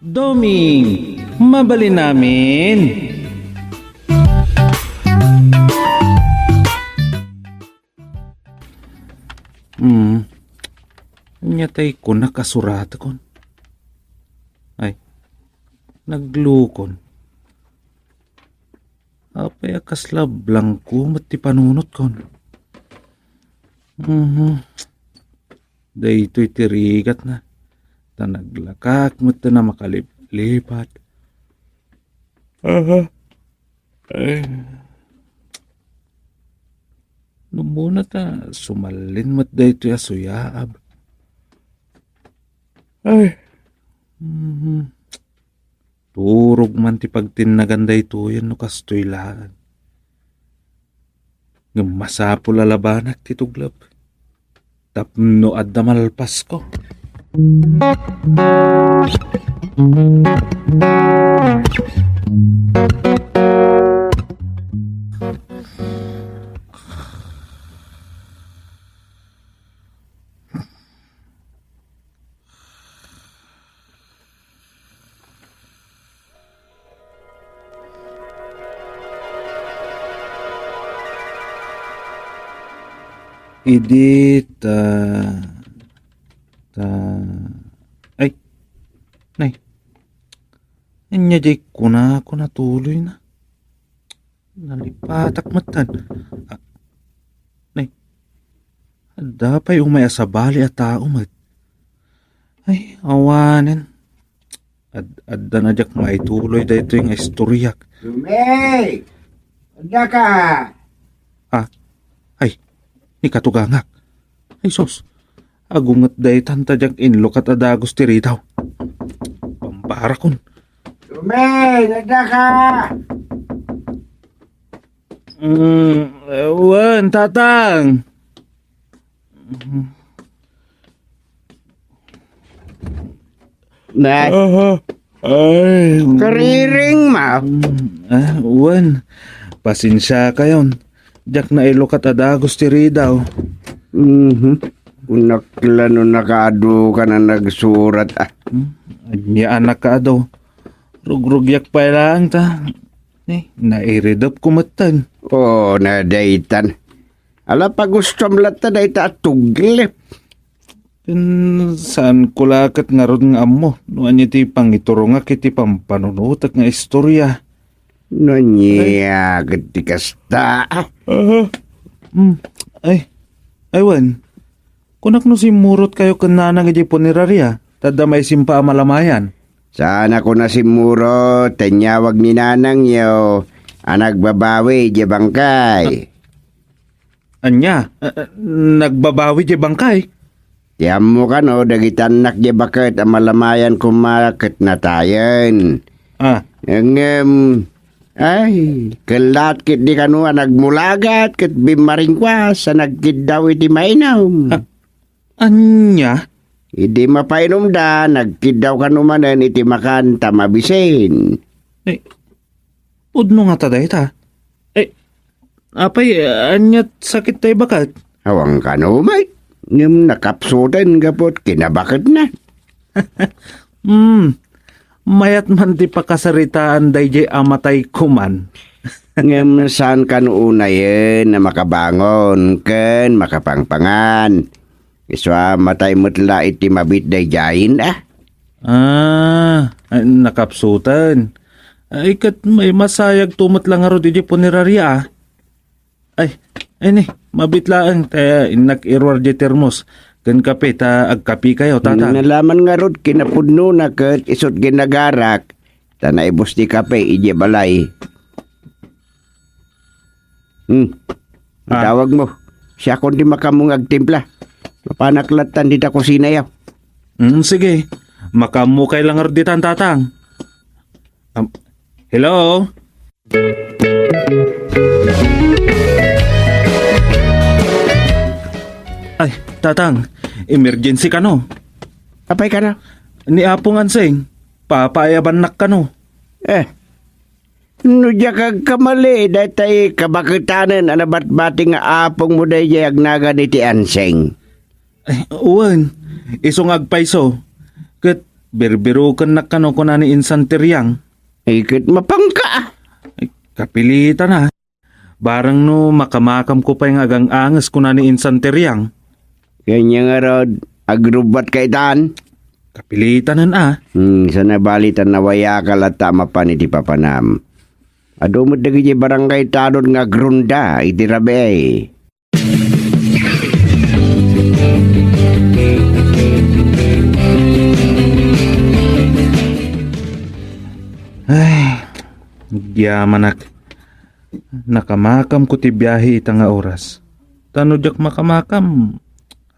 Doming, mabali namin. Nyatay ko nakasurat kon. Ay, naglukon. Apay akaslab lang ko mati panunot kon. Daytoy tirigat na. Naglakak mo na makalipat. Ay. Nung muna ta, sumalin mo't dayto ya suyaab. Ay. Turog man ti pagtinagan dayto yan no kastoy lahan. Ngamasapo lalabanak ti tuglab. Tapno adda malpas ko. Idit, ay, nay, anya jay kuna ako natuloy na. Nalipatak matan. Nay, dapat yung may asabali at tao mat. Ay, awanin. Adda na jak maituloy dahito yung istoryak. Lumay! Ada ka! Ay, ni katugangak. Ay, sos. Agungat day tanta jak inlok at adagos tiri daw. Pampara kon. Lumay! Ada ka! Ewan, tatang. Nay, Ay, kariring ma. Ewan. Pasensya kayon. Jak na ilok at adagos tiri daw. Unaklano nakaado ka na nagsurat Anya anak ka daw. Rugrugyak pa lang ta. Nairidap kumatan. Oh, nadaitan. Ala pa gusto mlata dayta at tuglip. Saan kulakat nga ron nga amo? Nuan niya ti pangituro nga kiti pampanunutak nga istorya. No niya, katikasta. Ay, aywan. Kunak no si murot kayo kanana nga di punerarya. Tada may simpa malamayan. Sana ko na si Muro, tanyawag ni nanang yo. Anak babawi, di bangkay. Anya, nagbabawi di bangkay. Tiyam mo ka no, dagitan nak di bakit ang malamayan kumakit na tayan. Ay, kelat kit di kanua nagmulagat kit bimaringkwas sa nagkidaw iti mainom. Anya? Idi mapainom da, nagkidaw kanumanan iti makan tamabisin. Eh, udno nga taday ta. Apay, anyat sakit tayo bakat? Awang kanumay, ngam nakapsudan kapot kinabakat na. Mayat man di pakasaritaan day amatay kuman. Ngam saan kanuunayin na makabangon, ken makapangpangan. Iswa matay mutla iti mabit day jain Nakapsutan. Ay, kat may masayag tumot lang aro di punerarya. Ay ni, mabitlaan. Kaya inak-irwar di termos. Gan kape, agkapi kayo, tata. Nalaman nga rod, kinapudno na kat isot ginagarak. Tanaibos di kape, ije balay. Tawag mo. Siya kung di makamong agtimpla. Mapanaklatan di ta kusina yaw. Sige. Makamukay lang aro di tatang. Hello? Ay, tatang. Emergency ka no? Apay ka na? Ni Apong Anseng. Papayabanak ka no? No diya kag kamali, datay kabakitanan anabat-bating nga apong mo day agnagan iti anseng. Ay, uwan. Isong agpaiso. Kat birbirukan na kano ko na ni Insan Tiryang. Ikit mapangka. Ay, kapilitan na. Barang no makamakam ko pa yung agang angas ko na ni Insan Tiryang. Kanya nga rod, agrubat kay Dan. Kapilitan na Sana balitan na waya ka lata mapan iti papanam. Ado mo dagi barangay tanod nga grunda iti rabe. Ay, yaman nakamakam ko ti biyahe ita nga oras. Tano jak makamakam.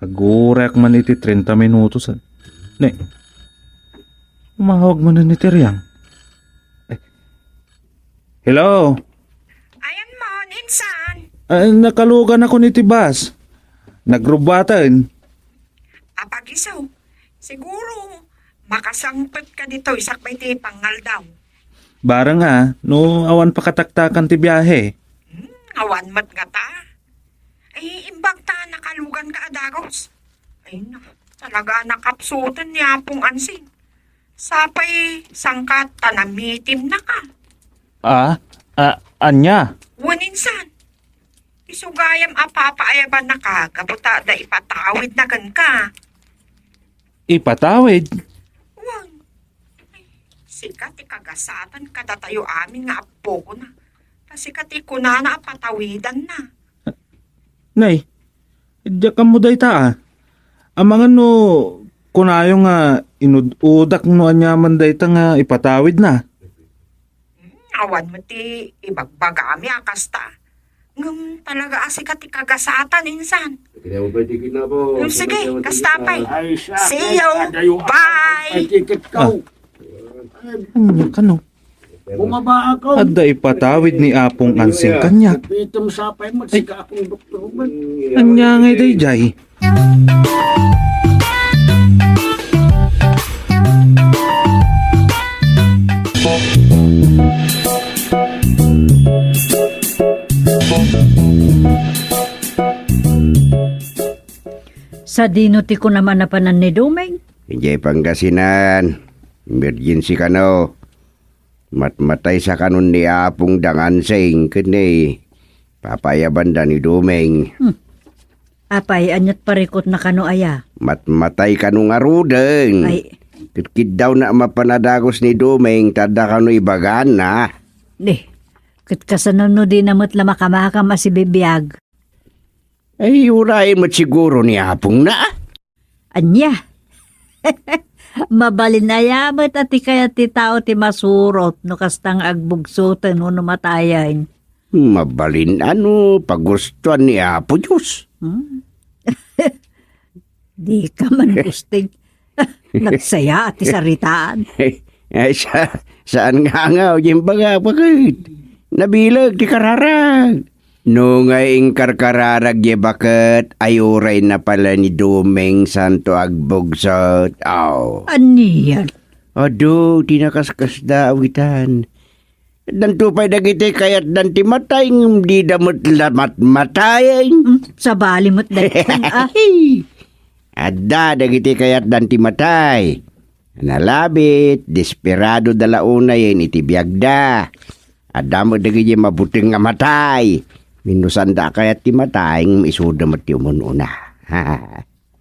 Agurak man iti 30 minutos. Ne, umahawag mo na ni Tiryang. Ay, hello? Ayan mo, Insan. Ay, nakalugan ako ni Tibas. Nagrubatan. Apagisaw. Siguro, makasangpot ka dito isakbay ti pangal daw. Barang no awan pakataktakan ti biyahe. Awan mat nga ta. Ay, imbag ta nakalugan ka adagos. Ay, talaga nakapsutan niya pong ansin. Sapay, sangkat tanamitim na ka. Anya? Wan Insan. Isugayam apapaayaban na ka, kabuta da ipatawid na gan ka. Ipatawid? Wan. Ay, sikat ikagasatan kada tayo amin nga apo ko na. Sikat ikunana apatawidan na. Nay, diyan mo day ta Ang no, kunayo nga inududak no anyaman day ta nga ipatawid na. Awan mo ti ibagbagami akasta. Ngum talaga asikat ikagasatan Insan. Sige, kastapay. See you. Bye. Anya ka no? Bumaba ako. Adda ipatawid ni Apong Ansing kanya. Pitom sapay mo, siga akong doktor man. Anya ngay day jay. Sa dinuti ko naman na panan ni Dumeng. Hindi Pangasinan. Emergency ka no. Matmatay sa kanon ni Apong Dangansing kani. Papayaban da ni Dumeng. Apay, anyat parikot na kano aya. Matmatay ka nung arudeng. Ay, Kitkid daw na mapanadagos ni Dumeng tada ka no ibagan na. di. Kitkasanon no di namot la makamakam si bibiyag. Ay uray mo siguro ni Apong na. Anya. Mabalin ayamat at kaya ti tao ti masurot no kastang agbugsutan no matayain. Mabalin ano pagustuhan ni Apo Diyos. Di ka man gusting. Nagsaya at isaritaan. Ay saan nga yung baga bakit? Nabilag ti kararag. No nga karkararag ye bakit ayuray na pala ni Dumeng Santo agbugsot. Aniyan. Ado, tinakaskas da awitan. Dan tupay dagiti kayat dan ti matay di damot lamat matay. Sa balimot dagkan Adda dagiti kayat dan ti matay. Nalabit, desperado dalauna yen iti biyagda. Adda mo dagiti mabuting nga matay. Minusanda kayat ti matay isuda mo ti umununa.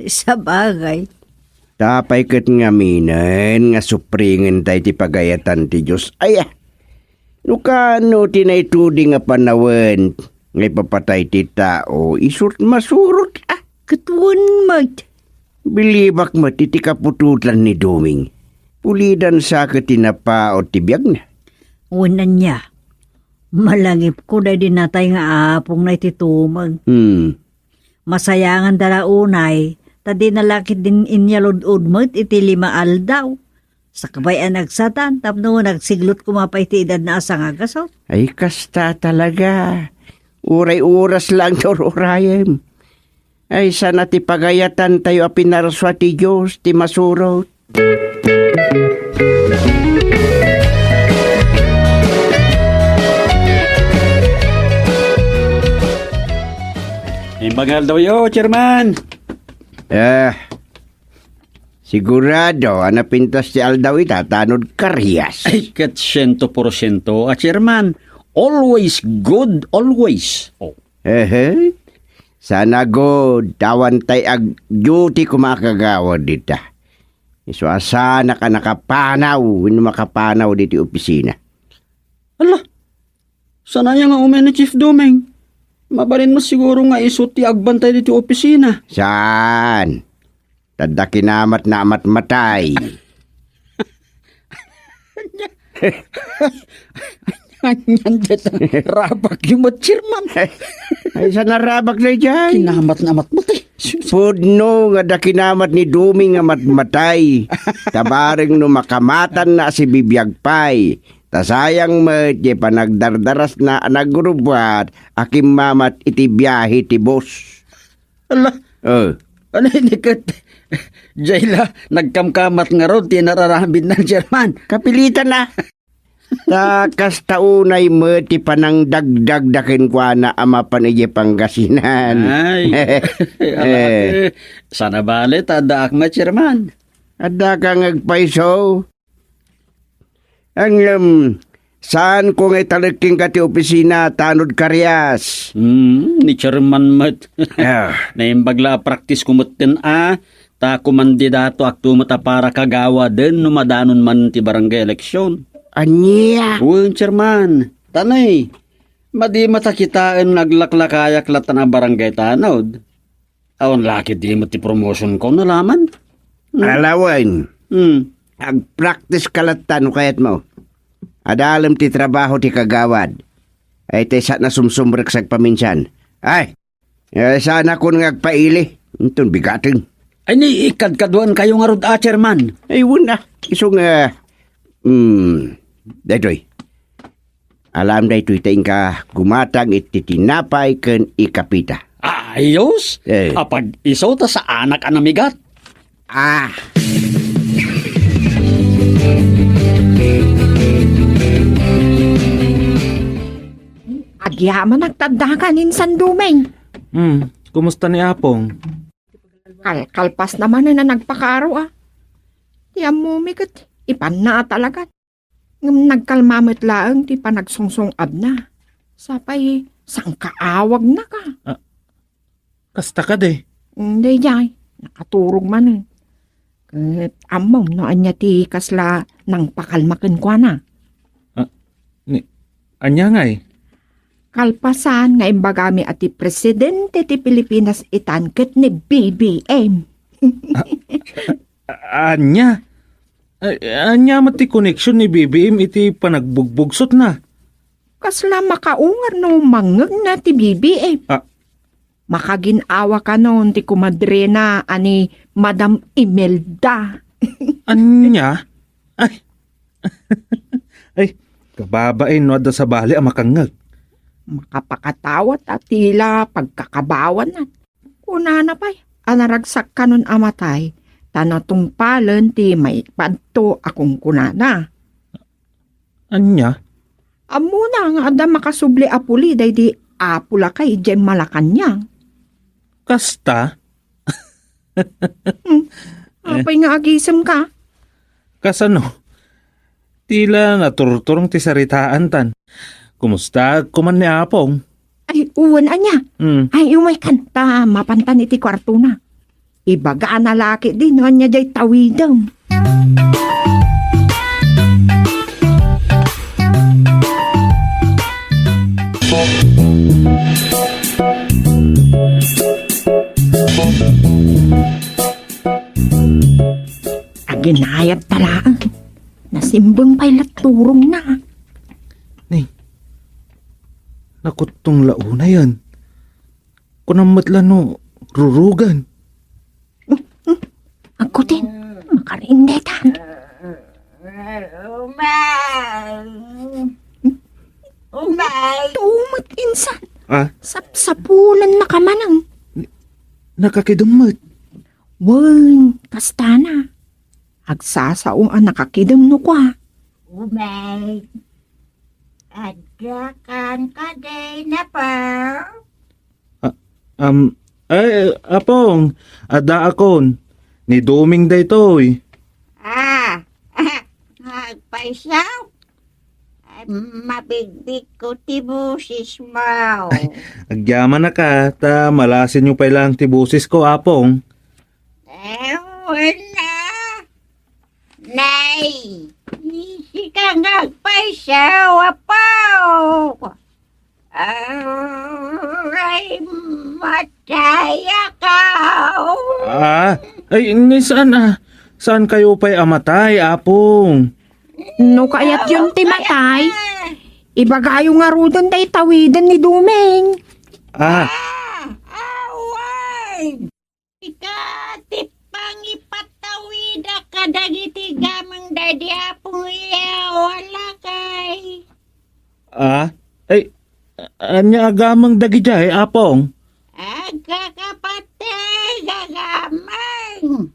Sa bagay. Tapay ket nga minen nga supringen tay ti pagayatan ti Diyos. Ay, nukano tinaitudi nga panawen nga ipapatay ti tao isurt masurot. Katuan mat. Bilibak mo ti kapututlan ni Duming. Pulidan sa katinapaot ti biyag na. Unan niya. Malangip ko na dinatay nga apong na ititumag. Masayangan dala unay, tadi nalakit din inyalod-ud mo't iti 5 aldaw. Sa kabayan nagsatan, tapno nagsiglot kumapay ti edad na asang agasot. Ay kasta talaga. Uray-uras lang torurayem. Ay sana ti pagayatan tayo apinaraswa ti Diyos ti masurot. Imbagal daw yo, chairman. Sigurado, napintas si Aldaw itatanod karyas. Ay, kat 100%, chairman. Always good, always. Oh. Sana god, tawan tay ag duty ko makagawad dita. So asana ka nakapanaw, wino makapanaw dito opisina. Ala, sana nga umen ni Chief Domeng. Mabalin mo siguro nga isuti agbantay dito opisina. Saan? Tada kinamat na amat matay. Ganyan dito, rabak yung chairman. Ay, sa narabak na dyan. Kinamat na matmatay. Pudno nga da kinamat ni Duming nga matmatay. Tabaring no makamatan na si Bibiyagpay. Tasayang medye panagdardaras na nagrubat. Akim mamat iti biyahe ti boss. Ala, ano ini kat? Jayla, nagkamkamat nga ron, tinararambin ng chairman. Kapilitan na. Takas taunay mo ti panang dagdag-dakin kwa na ama panije Pangasinan. Ay, sana bale, tadaak ma chairman. Ada ka ngagpaiso. Ang saan ko ngay talaking ka ti opisina tanod karyas. Ni chairman mat. Ah, Naimbagla practice kumutin ta kumandidato akto mata para kagawa din numadanon man ti barangay eleksyon. Anya. Uy, chairman, tanay, madi matakitaan naglaklakayak latan ang barangay tanod. Awan laki di mo ti promotion ko nalaman. Alawan. Ag-practice kalatan kayat mo. Adalam ti trabaho ti kagawad. Ay tesat na sumsumrek sa paminsan. Ay, sana ko ngagpaili. Itong bigatin. Ay ni ikadkaduan kayo nga rod chairman. Ay, wala. Isong, daytoy. Alam daytoy taing ka gumatang iti tinapay ken ikapita. Ayos, apag isaw ta sa anak anamigat. Ah, Agyaman nagtadakan insan Dumeng. Kumusta ni Apong? Kalpas naman na nagpakaro Tiyam mo mikat, ipan na talaga. Ngam nagkalmamit laang ti panagsungsong ab na. Sapay, sang kaawag na ka. Kasta ka de. Hindi jay, nakaturog man Kat amaw no anya ti kasla nang pakalmakin kwa na. Anya nga eh. Kalpasan nga imbagami at ti presidente ti Pilipinas itanket ni BBM. Anya? Anya mati connection ni BBM iti panagbugbugso na. Kasla makaungar no mangag na ti BBM. Makaginawa ka noon ti kumadre na ani Madam Imelda. Anya? Ay. Ay, kababain no da sa bali ang makangag. Makapakatawat at tila pagkakabawan na. Kuna na pa'y, anaragsak ka nun amatay, tanatungpalan ti may padto akong kunana. Anya? Amuna nga ada makasubli apuli day di apula kay Jem Malakanyang. Kasta? Apay nga agisem ka. Kasano? Tila naturturong ti saritaan tan. Kumusta kuman ni Apong? Ay, uwan anya. Ay, umay kanta, mapantan iti kwarto na. Ibaga na laki din, anya jay tawidam. Aginayat talaan. Nasimbang pa'y laturong na. Nakutong launa yan. Kunamatla no, rurugan. Ako din, makarindetan. Tumat insan. Sapsapulan na kamanang. Nakakidumot. Wan, kastana. Agsasaong ang nakakidam no kwa. Umay, adyakan ka day na pa. Apong, ada akon. Ni Duming da ito eh. Nagpaisaw. Ay, mabigbig ko tibusis mo. Agyaman na ka, ta malasin nyo pa ilang tibusis ko, apong. Wala. Nay, hindi ka nagpaisaw, apaw. Ay, matay akaw. Ay, saan kayo pa'y amatay, apong? No kaya't yun ti matay. Ibagayo nga rudan day tawidan ni Dumeng. Away! Ikatipang ipatawida ka dagiti gamang dadya pong iya wala kay. Ay, anya agamang dagi jay, apong? Agkakapatay gagamang.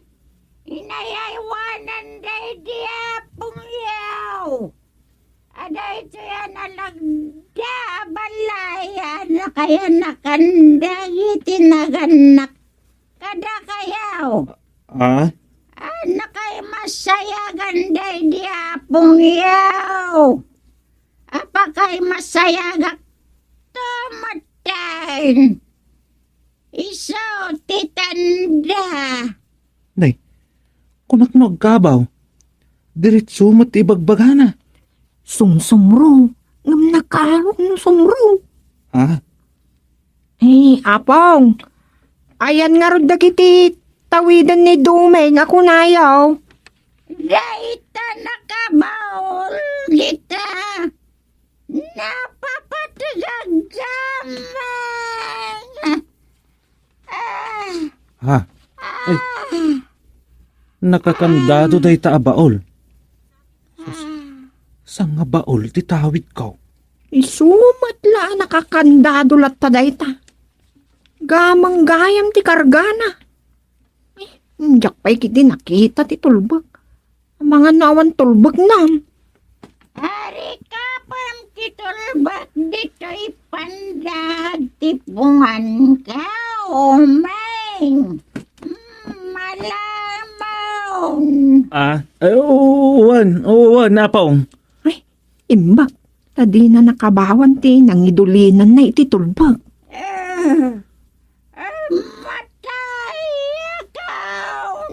Inayaywanan dadya pong iyaw. Ada ito yan alagda balayan na kaya nakandagi tinaganak kada kayaw. Na kaya masayagan day di apong yaw. Apa kay masayagak tumatayin. Iso titanda. Nay, kunak no agkabaw. Diretso mat ibagbagana. Sumsumro. Ngam nakaroon ng sumro. Apong. Ayan nga rin dagiti tawidan ni Dumeng. Ako nayaw. Daita nakabaol kita. Napapatagagam. Nakakandado day ta abaol. Sang nga baol ti tawid ko. Isumatla nakakandado lat taday ta. Gamang gayam ti kargana. Diyak pa'y kiti nakita ti tulbag. Ang mga nawan tulbag nam. Hari ka pang kitulbak dito ipandag tipungan ka umeng. Malamaw. Uwan, apong. Imbak, tadi na nakabawan ti nangidulinan na iti tulbag. Matay akaw.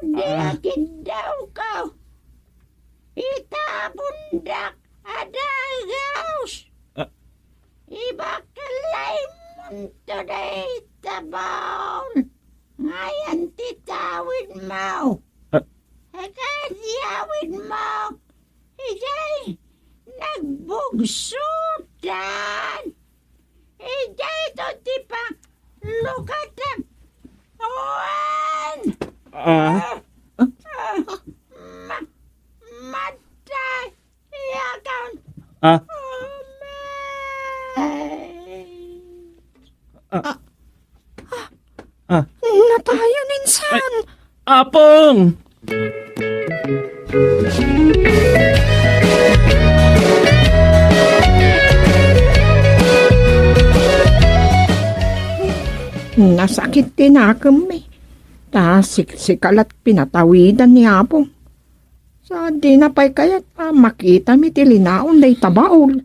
Maudakid daw ka. Itabundak adagaws. Ibakalay munto day tabaon. Ngayon titawid mo. Agad-yawid mo. Ijay, nagbugsutan. Ijay, ito di pa lukatan. Uwan! Matay! Iyakan! Natayan insan. Apong! Nasakit din akam eh. Sikalat pinatawidan ni Apong. Sa di na pa'y kaya't makita mi tilinaon day tabaol.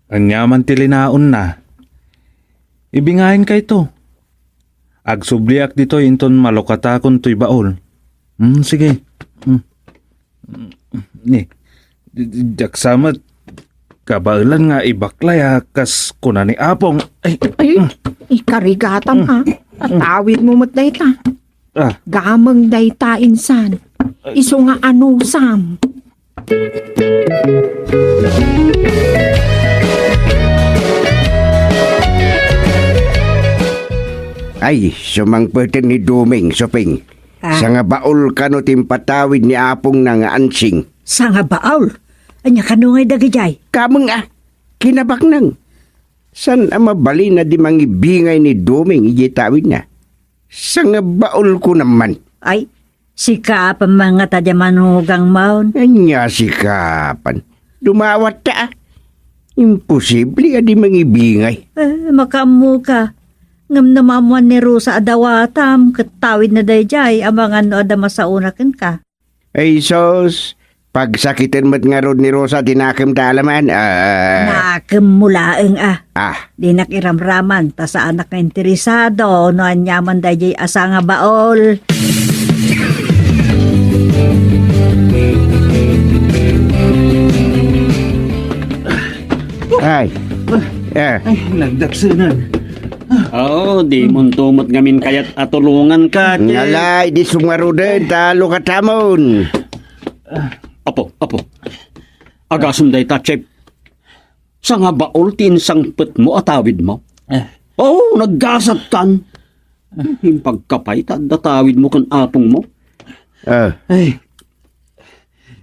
Anyaman tilinaon na. Ibingahin kay to. Agsubliak dito inton malokatakon to'y baol. Sige. Ni, jaksamat kabailan nga ibaklay kas kuna ni Apong. Ikarigatam ha. Tatawid mo mat dayta. Gamang dayta insan. Iso nga anusam. Ay, sumangpeten ni Dumeng, Soping. Sa nga baol ka no timpatawid ni Apong na nga ansing. Sa nga baol? Anya kanungay dagijay? Kamang kinabak nang. San mabali na di mangibingay ni Dumeng ijitawid na. Sa nga baol ko naman. Ay, sikapan mga tadyaman hugang maon. Anya sikapan. Dumawat ta. Imposible di mangibingay. Makamu ka. Ngam namamuan ni Rosa adawatam, katawid na dayjay, amang ano adama sa unakin ka. Ay sos, pagsakitin mo't nga rod ni Rosa tinakim ta alaman. Nakemulaeng Di Di nakiramraman, ta sa anak nga interesado, no anyaman dayjay asa nga baol. ay. Ay, nagdaksanan. Oo, di mo tumot ngamin kayat atulungan ka. Ngalay, di sumarudan, talo ka tamon. Apo. Agasum day ta, Chef. Sa nga baol tinsangpet mo atawid mo? Oo, naggasat kan. Yung pagkapay, datawid mo kan apong mo. Ay,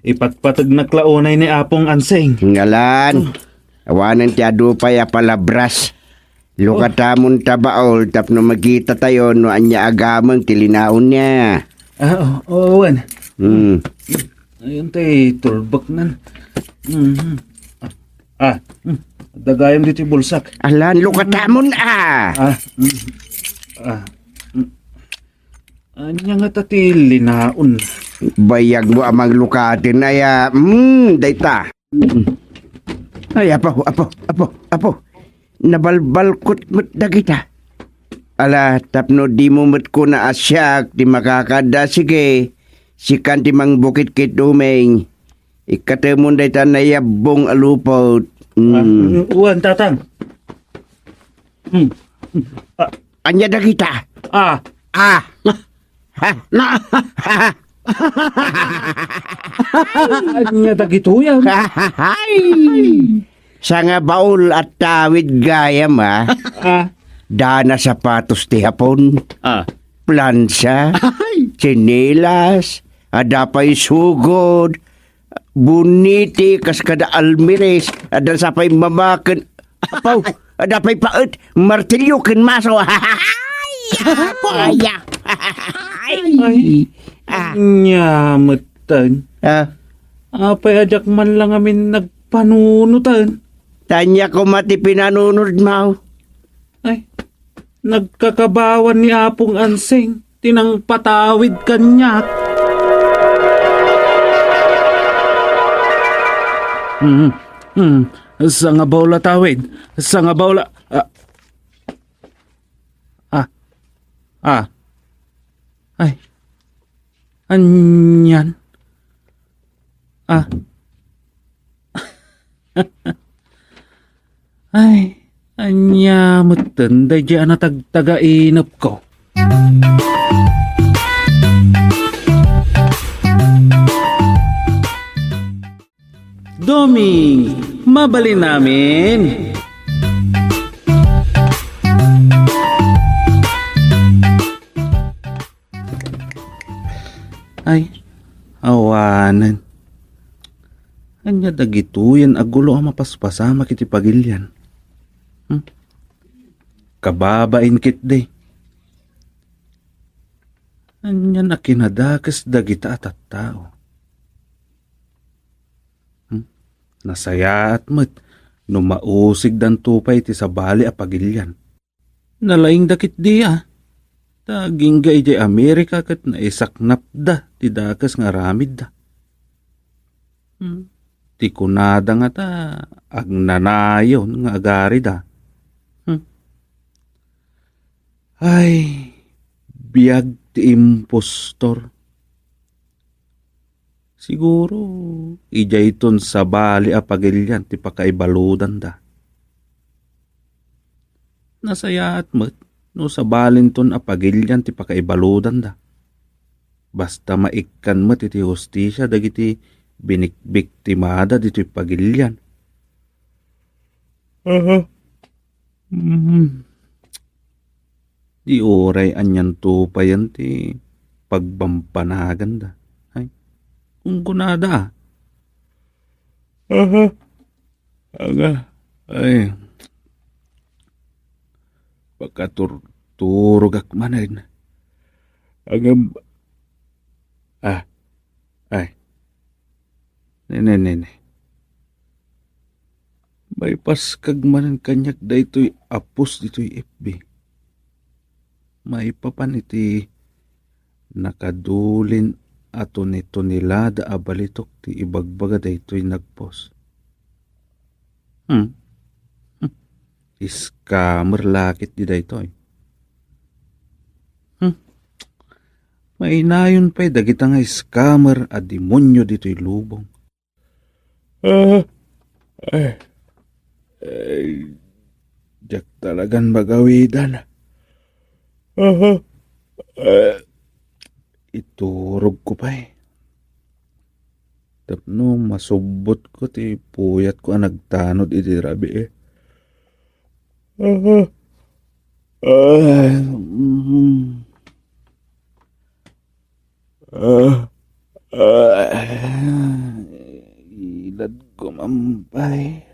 ipatpatag na klaunay ni Apong Anseng. Ngalan, awanan tiya dupay a palabras. Lukatamon tabaol, tapno magkita tayo no anya agamang tilinaon niya. Wan. Hmm. Ayun tay, tulbak nan. Dagayam dito yung bulsak. Alan, lukatamon Anya nga tati linaon. Bayag mo amang lukatin aya, dayta. Ay, apo. Nabalbalkot mo't dagita. Ala, tapno di mo mo't ko na asyak, di makakada, sige. Sikan di mang bukit kit dumeng. Ikatemon dayta na yabong alupot. Uwan, tatang. Anya dagita. Ha. Anya dagituyan. Sa nga baul at tawid gayam Dana sapatos ti hapon. Plansa. Chinelas. Adapay sugod. Buniti kas kada almires. Adal sapay mamaken. Apaw. Adapay paet. Martilyo ken maso. Ay. Nyametan. Apay ajak man lang amin nagpanunutan. Tanya ko mati pinanunod mo. Ay, nagkakabawan ni Apong Anseng. Tinang patawid kanyak. Sa nga bawla tawid. Sa nga bawla. Ay. Anyan. Ay, anya matanda dyan na tagtagainap ko. Doming, mabali namin. Ay, awanan. Anya dagituyan agulo ang mapaspasama kiti pagilyan. Kababain kit de. Anya na kinadakas dagita at tao. Nasaya at mat, numausig dan tupay ti sabali a pagilyan. Nalaing dakit di Taging gay di Amerika kat naisaknap da, ti dakas nga ramid da. Ti kunada nga ta, agnanayon nga agari da. Ay, biyag ti impostor. Siguro, ijayton sa bali a pagilyan ti pakaibaludan da. Nasaya at mat, no sa balinton a pagilyan ti pakaibaludan da. Basta maikkan mat iti hustisya dagiti binikbiktimada dito pagilyan. Di oray anyan tupayan ti pagbampanagan da. Ay, kung kunada ay, pagkaturturog akmanan. Agam, ay, nene. May paskag manan kanyak da ito'y apos dito'y FB. maipapan iti nakadulin ato nito nila da abalitok ti ibagbaga da ito'y nagpos. Scammer lakit di da ito'y. Mainayon pa'y dagita nga scammer at demonyo dito'y lubong. Diyak talagan magawidan. Iturog ko pa eh. Tapno masubot ko ti puyat ko ang nagtanod iti rabi eh. Ilad ko mampay.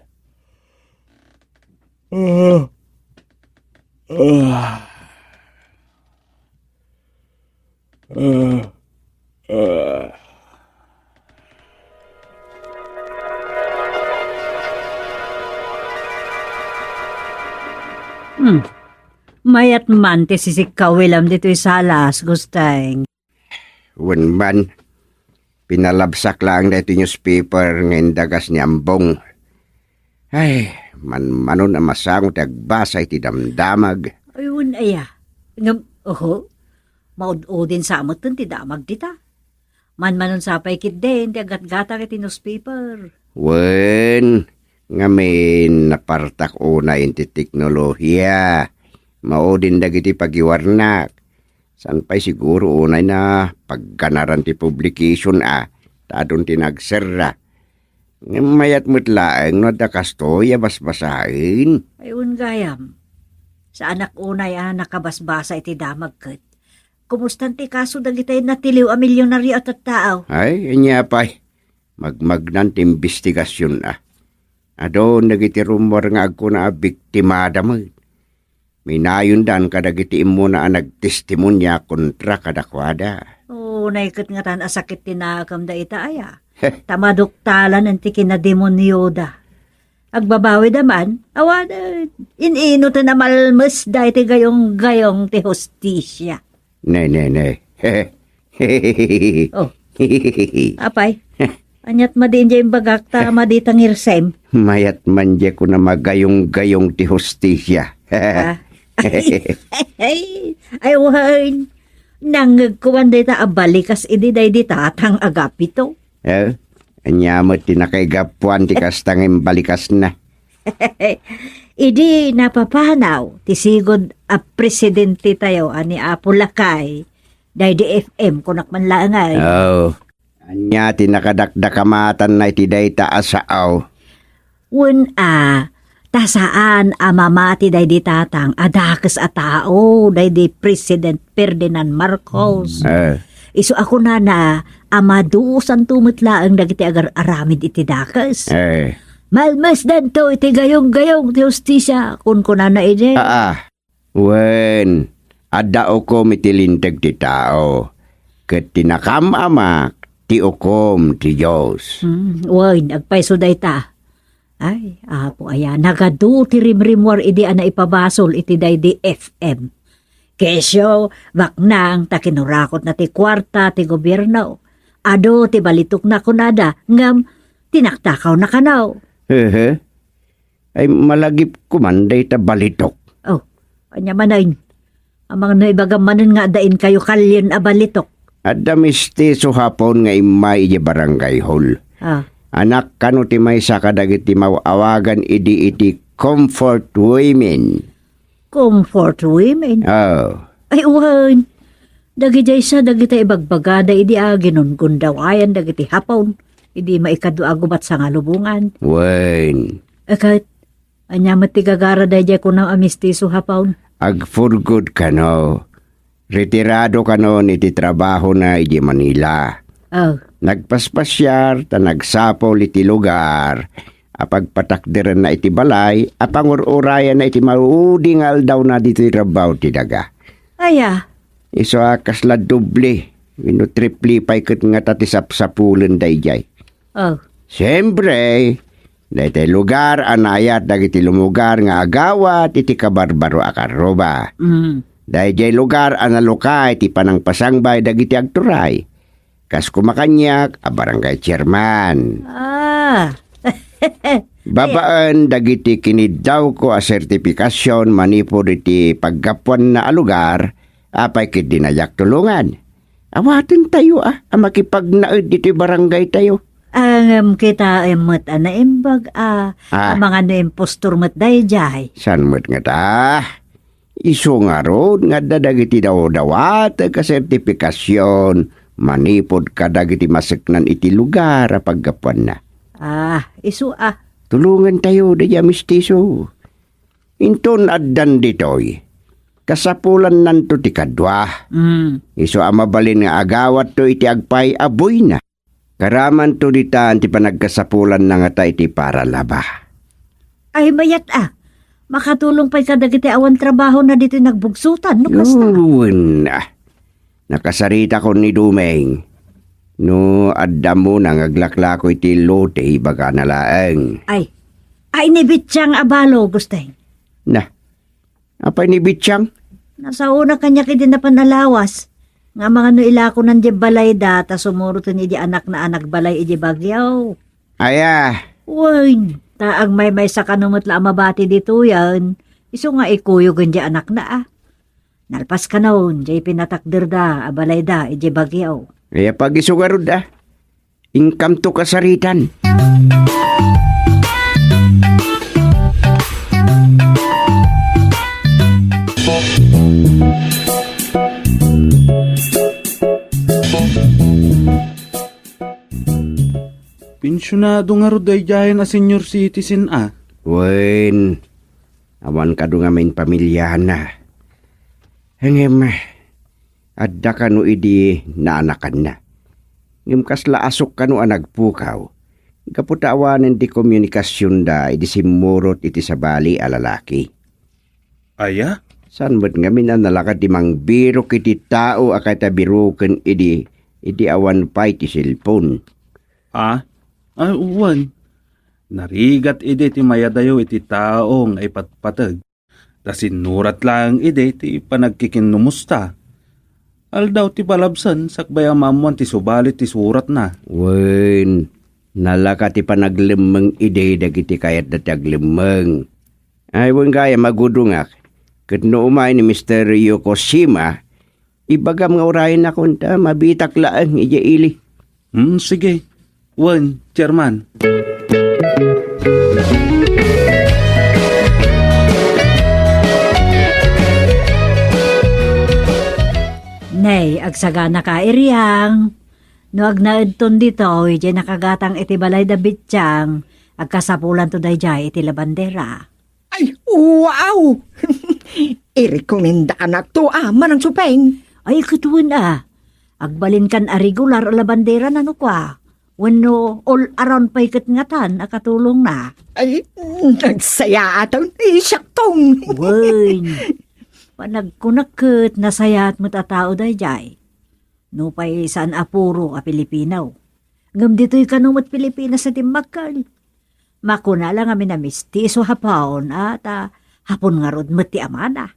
Mayat man ti sisikawilam dito'y salas, gustay. Wen man, pinalabsak lang na ito newspaper ngayon dagas ni Ambong. Ay, manon na masangot agbasa iti damdamag. Ayun aya. Ngam, maud-udin sa amotan ti damag dita. Man-manon sapay kit din, ti agat-gata kiti newspaper. Wen, ngamin napartak una inti teknolohiya. Maudin dagiti pagiwarnak. San pa'y siguro unay na pagkanaran ti publication tadon tinagserra. Mayat mutlaeng no da kastoy basbasahin. Ayun gayam. Sa anak unay nakabasbasa iti damag ket. Kumustan ti kaso dagitay natiliw a milyonaryo at tao. Ay, anya pa'y magmagnan ti investigasyon Adon dagiti rumor nga agko na biktimada mo. Minayon dan kadagiti imo na nagtestimonya kontra kadakwada. Naikat nga tan asakit tinakam da ita aya. Tamaduktalan ang tikin na demonyoda. Agbabawi daman, awan, inino ta na malmas da iti gayong ti hostisya. Ne. Oh, apay, anyat madin dyan bagak ta maditang irsem. Mayat man di ko na magayong-gayong ti hostisya. Ay, wahan. Nangagkuwan day ta abalikas idi day di tatang agapito. Anya mo tinakaigapuan ti kastangim balikas na. Idi napapanaw, tisigod a presidente tayo ani Apo Lakay, day di FM kunak man laangay. Anya tinakadakdakamatan na iti day taasaaw. Tasaan amamati day di tatang adakas a tao day di President Ferdinand Marcos. Isu ako na amaduusan tumutla ang dagiti agar aramid iti dakas. Malmas dan to iti gayong-gayong ti hostisya kun na ide. Wen, adda okom iti lintag ti tao. Ket tinakamamak ti okom ti Diyos. Wen, agpaiso day ta. Ay, apo aya, nagadu ti rimrimwar idi ana ipabasol iti day di FM. Kesyo, baknang takinurakot na ti kwarta ti gobyerno. Ado ti balitok na kunada, ngam tinaktakaw na kanaw. Ay malagip kumanday ta balitok. Anya manayin. Amang naibagamanan nga dain kayo kalyan a balitok. Adda mistiso hapon nga imay iti barangay hall. Anak kano ti may sakadagiti mawawagan iti comfort women. Comfort women? Ay uwan. Dagiti isa dagiti ibagbagada idi aginon gundawayan dagiti hapon. Idi maikaduagubat sa ngalubungan. Wen. Kahit anya matigagara dahi ko ng amistiso hapon. Agfurgod ka no. Retirado ka no iti trabaho na iti Manila. Nagpaspasyar ta nagsapol iti lugar. Apagpatakdiran na iti balay. Apangururayan na iti maudingal daw na dito trabaho ti daga. Aya. Iso akas la doble. Triple pay kat nga tatisap-sapulan dayjay. Siyempre, dahil lugar anayat dagiti lumugar nga agawat iti kabarbaro akaroba. Dahil jay lugar ang alukay ti panang pasangbay dagiti agturay. Kas kumakanyak a barangay chairman. Ah, Babaan dagiti kinidaw ko a sertifikasyon manipod iti paggapuan na alugar apay kit dinayak tulungan. Awaten tayo ang makipagnaid diti barangay tayo. ang kita emot na imbag ang mga no impostor mat dayjay. San mo't nga ta? Iso nga ron nga dadagiti daw dawat ka sertifikasyon manipod ka dagiti maseknan iti lugar a paggapuan na. Isu Tulungan tayo daya mistiso. Inton addan ditoy. Kasapulan nanto ti kadwa. Iso amabalin nga agawat to iti agpay aboy na. Karaman to ditaan ti panagkasapulan na nga ta iti para laba. Ay mayat makatulong pa'y kadagiti awan trabaho na dito nagbugsutan, no kasta? Yun na. Nakasarita ko ni Dumeng. No, adda mo nang aglaklako iti lote baga nalaeng. Ay ni Bitsang abalo, gustay. Na, apay ni Bitsang? Nasa una kanya kiti na panalawas. Nga mga no ilako ng di balay data sumurutin iti anak na anak balay iti bagyaw. Aya, Uy, taag may sa kanumot la mabati dito yan. Iso nga ikuyog di anak na Nalpas ka naon, di pinatakdir da, abalay da, iti bagyaw. kaya pag isugarod income to kasaritan. Pensyonado nga ro dayjayan a senior citizen Wen, awan ka nga main pamilyahan na. Hangem, adda ka no idi naanakan na. Ngem kasla asok ka no nagpukaw. Kaputawanan di komunikasyon da idi simurot iti sabali a lalaki. Aya? San ba't nga minanalakad di mang biro kiti tao akay tabiruken idi awan pa iti cellphone. Uwan. Narigat ide ti mayadayo iti taong ay patpatag. Da sinurat lang ide ti panagkikinumusta. Aldaw ti palabsan sakbay amamuan ti subalit ti surat na. Wen, nalaka ti panaglimeng ide dagiti kayat dati aglimeng. Ay wen kaya magudungak. Kat no umay ni Mr. Yokoshima, ibagam nga urayan na kunta mabitak laang ija ili. Sige. Wan, chairman. Nay, agsagana ka iriyang. No agnaedton dito, iti nakagatang iti balay da Bitsang, agkasapulan to dayjay iti labandera. Ay, wow! Irekomenda anak to manang supeng. Ay, katuan agbalin kan a regular a labandera na no kwa. Wano all around pa'y katngatan, akatulong na. Ay, nagsaya atong isaktong. Wen, panagkunakit nasayat mo't a tao dayjay. No pa'y saan apuro a Pilipinaw. Ngam dito'y kanumot Pilipinas sa timbakal. Makuna lang kami na mistiso hapon at hapon nga rod mati amana.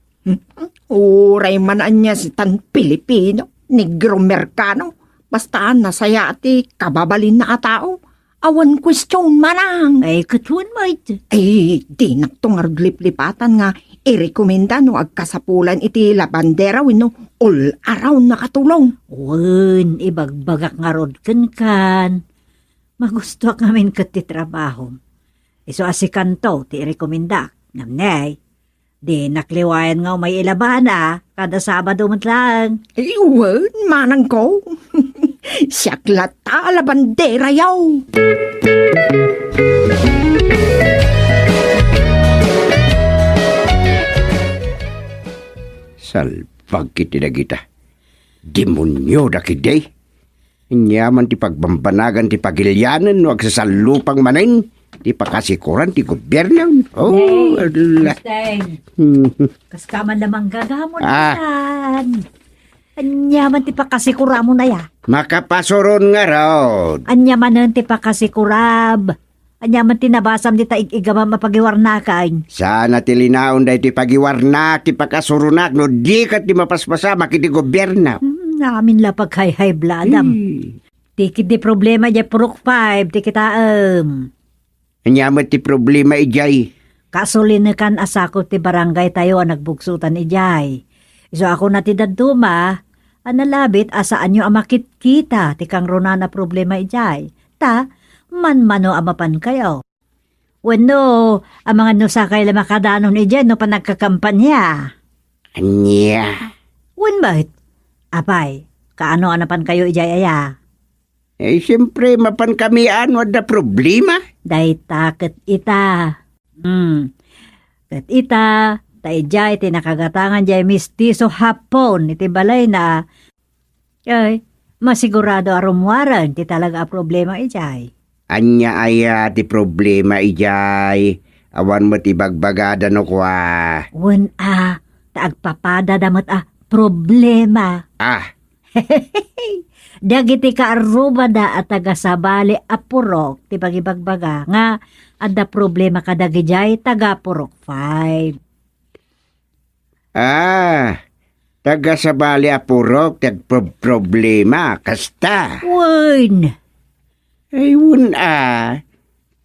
Uray man anya si tan Pilipino, Negro Mercano. Basta nasaya ati kababalin na tao. Awan question manang. Ay, katuan mait. Ay, di naktungarod liplipatan nga irekomenda no agkasapulan iti labandera wino all around nakatulong. Wen, ibagbagak nga rod kan. Magusto kamin kat ti trabaho. Iso asikanto ti rekomenda. Namnay, di nakliwayan nga may ilaban kada Sabado man lang. Iwan, manang ko. Siyaklata labandera yaw. Salpag kiti dagita. Demonyo dakiday. Inyaman ti pagbambanagan ti pagilyanan no agsasalupang manin. Ti pakasikuran ti gobyerno. Oh, adula. Steng, kaskaman lamang gagamon yan. Anyaman ti pakasikura mo na ya. Makapasoron nga raw. Anyaman ti pakasikurab. Anya man tinabasam di ta igama mapagiwarnakan. Sana tilinaon da iti pagiwarna, ti pakasurunak, no di kat ti mapaspasama kiti gobyerna. Namin la paghay-hay bladam. Tikit di problema di purok 5, tikit Anyamat ti problema ijay. kasulinakan asako ti barangay tayo ang nagbugsutan ijay. So ako na ti daduma, analabit asaan nyo amakit kita ti kang runa na problema ijay. Ta, man-mano amapan kayo. Wano, ang mga nusakay la makadanon ijay no panagkakampanya. Anya. Wen bakit? Apay, kaano anapan kayo ijay aya? Siyempre, mapan kami wad na problema. Day takot ita. Kat ita, tay jay tinakagatangan jay mistiso hapon iti balay na. Ay, masigurado arumwaran ti talaga a problema ijay. Anya aya ti problema ijay. Awan mo ti bagbagada no kwa. Wen taagpapada damat problema. Dagiti kaarubada at tagasabali apurok ti pagibagbaga nga adda problema kadagijay taga purok 5. Taga sa bali apurok, problema, kasta. Wen, Ayun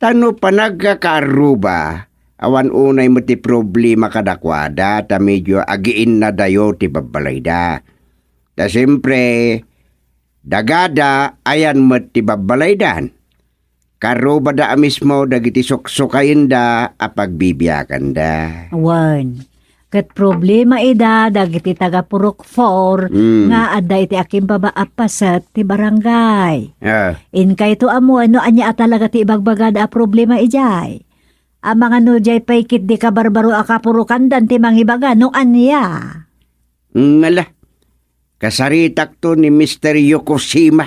tano pa nagkakaaruba, awan unay mo ti problema kadakwada, ta medyo agiin na dayo ti babalayda. Ta siyempre, dagada ayan mo ti babalaydan. Karuba da mismo dagiti suksukayin da apagbibiyakan da. wen. Kat problema ida dagiti taga purok 4 nga adda iti aking babaapasat ti barangay. In kay to amo ano anya talaga ti ibagbagada a problema ijay. Ang mga no jay paikit di ka barbaro akapurukandan ti mangibaga no anya. Ngala, kasaritak to ni Mr. Yokoshima.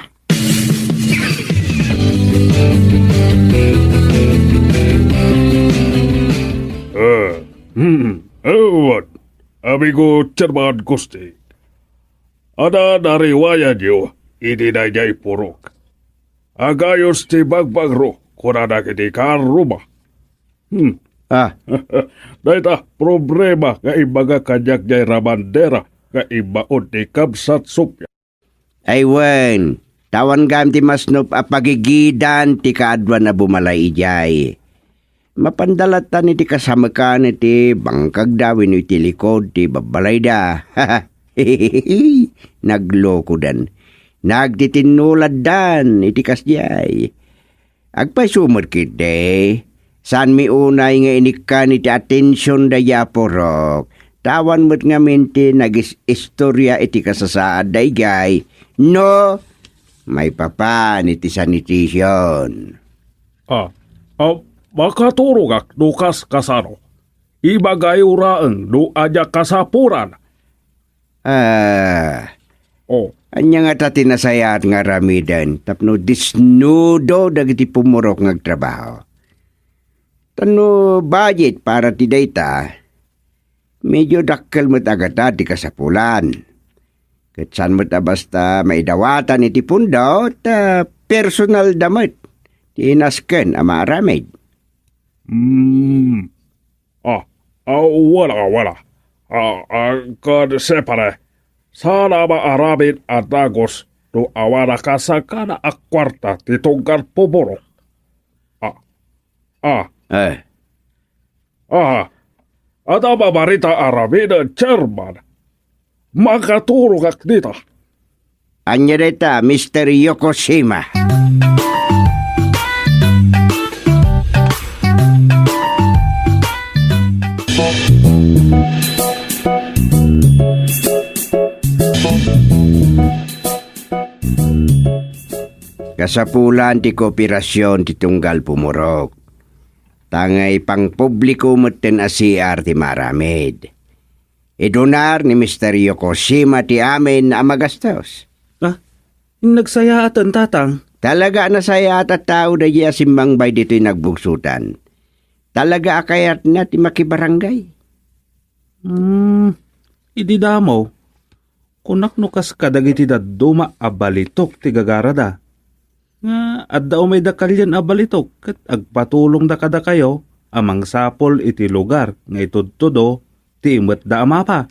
Ewan, amigo Chairman Gusti. Ada nariwaya niyo, ininayay purok. Agayos ti bagbagro, kunana kiti karuma. Daita problema nga ibaga kanyak jay ramandera nga ibaon ni Kamsat Supya. Aywan, tawan gam ti masnop a pagigidan ti kaadwa na bumalay ijay. Mapandalatan iti kasama ka iti bangkag dawin iti likod ti babalayda. Nagloko dan. Nagtitinulad dan iti kasjay. Agpasumot kite. San mi unay nga inikan iti atensyon da yapurok. Tawan mo't nga minti nagis-istorya iti kasasaad daygay. No, may papan iti sanitation. Makaturugak dukas kasano. Ibagay uraang do aja kasapuran. Anya nga ta tinasayat nga ramidan. Tapno disnudo dagiti pumurok ngagtrabaho. Tano budget para ti data. Medyo dakkel mo't agata ti kasapulan. Katsan mo't basta maidawatan iti pundaw ta personal damit. Tinasken ama aramid. Wala. Kad separe. Sana maaramid at dagos do awara kasakana akwarta ti tungkar pumurok. At ang mamarita aramid ang chairman. Makaturog ak dita. Anya deta, Mr. Yokoshima. Kasapulan ti kooperasyon ti tunggal pumurok. Tangay pang publiko moten asiar ti maramid. Idunar ni Mr. Yokoshima ti amin na magastos. Nagsaya atan tatang. Talaga nasaya at tao da iya simbang bay dito'y nagbugsutan. Talaga akayat na ti makibarangay. Idi damo. Kunak nukas kadagiti da duma abalitok ti gagarada. Nga, at daw may dakalyan abalitok, kat agpatulong da kada kayo, amang sapol iti lugar, nga itudtudo, ti imot da ama pa.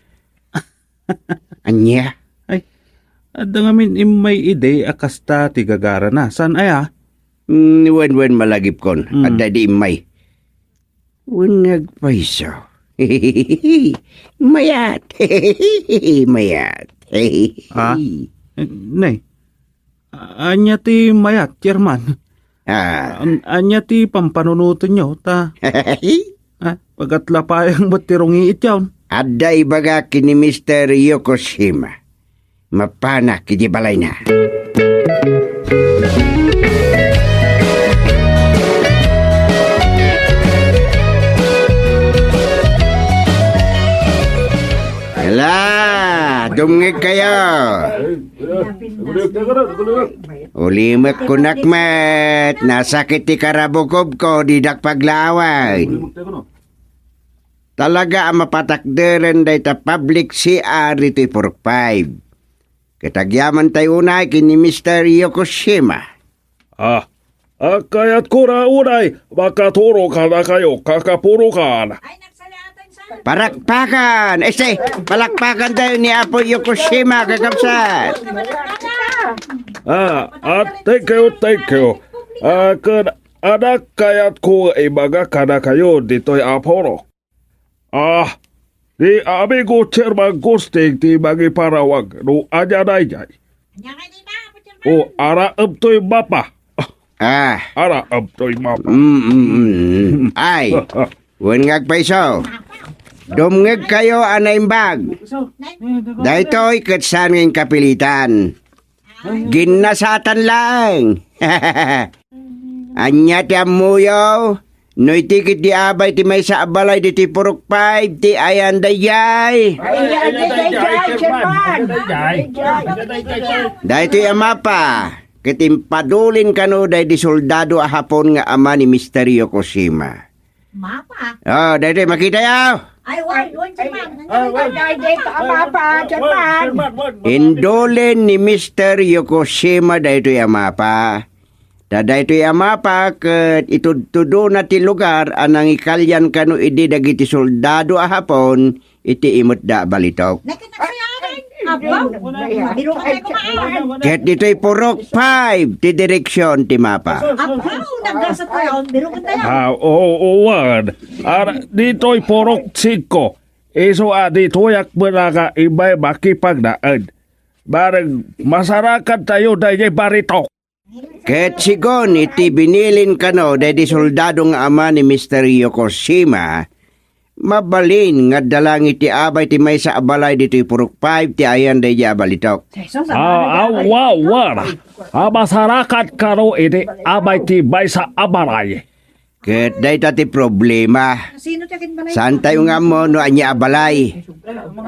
Anya? Ay, at da ngamin may ide akasta ti gagara na, san aya? Wen malagip kon. At di imay. Wen nagpaiso. Mayat. Mayat. Ah? Nay, anya ti mayat, Chairman. Anya ti pampanunuto nyo, ta? Pagatlapayang ba't tirong iityawn? Ada ibaga kini Mr. Yokoshima. Mapana kiti balay na. Hala, dumngig kayo. Ulimak kunakmat, nasakit ti karabukob ko, didak paglawan. Talaga ang mapatakderan day ta public CR iti 45. Katagyaman tayo unay kini Mr. Yokoshima. Kaya't kura unay, makaturo ka na kayo, kakapurukan. Parakpakan! Palakpakan tayo ni Apo Yokoshima, kakapsat. Thank you. Anak kaya't ko ibaga ka na kayo dito'y Aporo. Di amigo Chairman Gusting ti magiparawag no anya na jay. Araab to'y mapa. Araab to'y mapa. Ay, wen ngagpaiso. Dumngeg kayo anaimbag. Daytoy katsan ng kapilitan. Ginnasatan lang. Anya ti amuyo. No'y tikit di abay ti may sa abalay di ti purok 5 ti ayan dayay. Daytoy ama pa. Kitimpadulin kano day di soldado ahapon nga ama ni Mr. Yokoshima. Mapa. Daytoy makita yaw. Ay, wag si Indolin ni Mr. Yokoshima daytoy ama pa. Daytoy ama pa ket itudtudo na ti lugar anang ikalyan kano idi dagiti soldado ahapon iti imot da balitok. Abaw, biro ka tayo kumaan. Ket dito'y purok 5 ti direksyon ti mapa. Abaw, nagdasat tayo, biro ka tayo. Uwan. Dito'y purok 5. Iso dito'y akbanaga iba'y makipagdaan. Barang masarakan tayo dahil barito. Ket sigon iti binilin kano daydi soldado nga ama ni Mr. Yokoshima. Mabalin nga dalang iti abay ti may sa abalay dito'y purok 5 ti ayan daydi abalitok. Wow. Masarakat karo iti abay ti may sa abalay. Ket dayta ti problema. Saan tayo nga mo no anya abalay?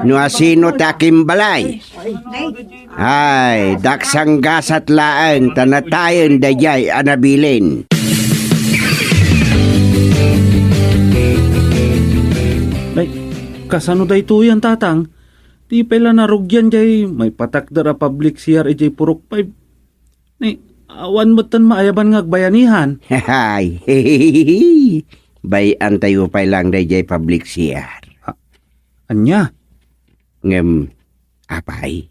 No asino takim balay? Ay, daksang gasat laan tanatayon dayay anabilin. Ay, kasano day tuyan tatang? Di pala narugyan jay, may patakdara public CR purok 5. Ay, awan mo't maayaban ngagbayanihan. Hay, bayan tayo pa lang dayay public CR. Anya? Ngem, apay?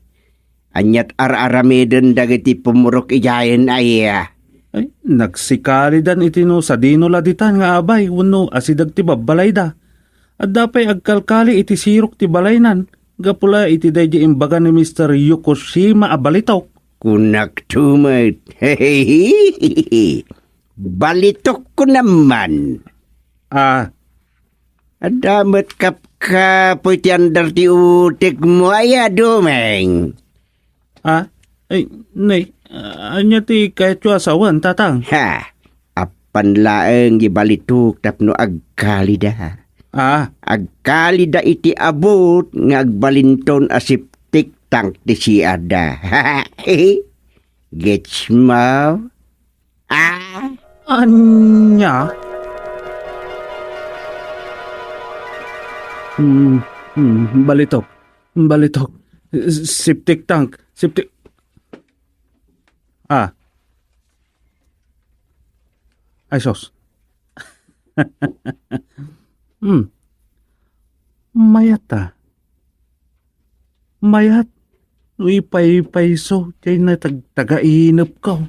Anyat ar-aramiden dagiti pumurok ijayan aya. Ay, nagsikalidan itino sa dinola ditan nga abay, wano asidag ti babalay da. At dapay agkalkali iti sirok ti balaynan, gapula iti daydi imbaga ni Mr. Yokoshima abalitok. Kunak tumat. Balitok ko naman. Adamat kapka puti andar ti utik mo aya dumeng. Ay, nay, anya ti kahit yung asawan, tatang. Apan laeng gibalitok tapno agkalida. Agkalida iti abot nga agbalinton asip tik-tank ti siada. Gets mo? Anya? Balitok. Septic tank. Ay, sos. Mayat ah. Mayat. Uy, pay-payso. Kaya na taga-inap ka.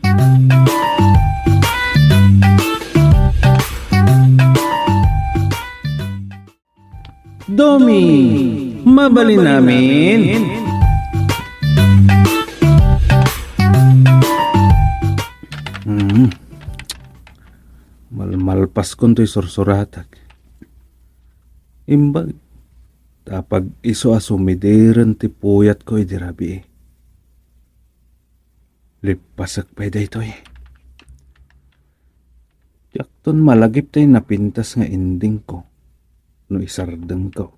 Domi, mabalin namin. Malmalpas ko to'y sursuratak. Imbag, tapag iso asumidiran ti puyat ko idirabi eh. Lipasak pa ito eh. Yakton malagip tayo napintas nga ending ko. No isardeng ko.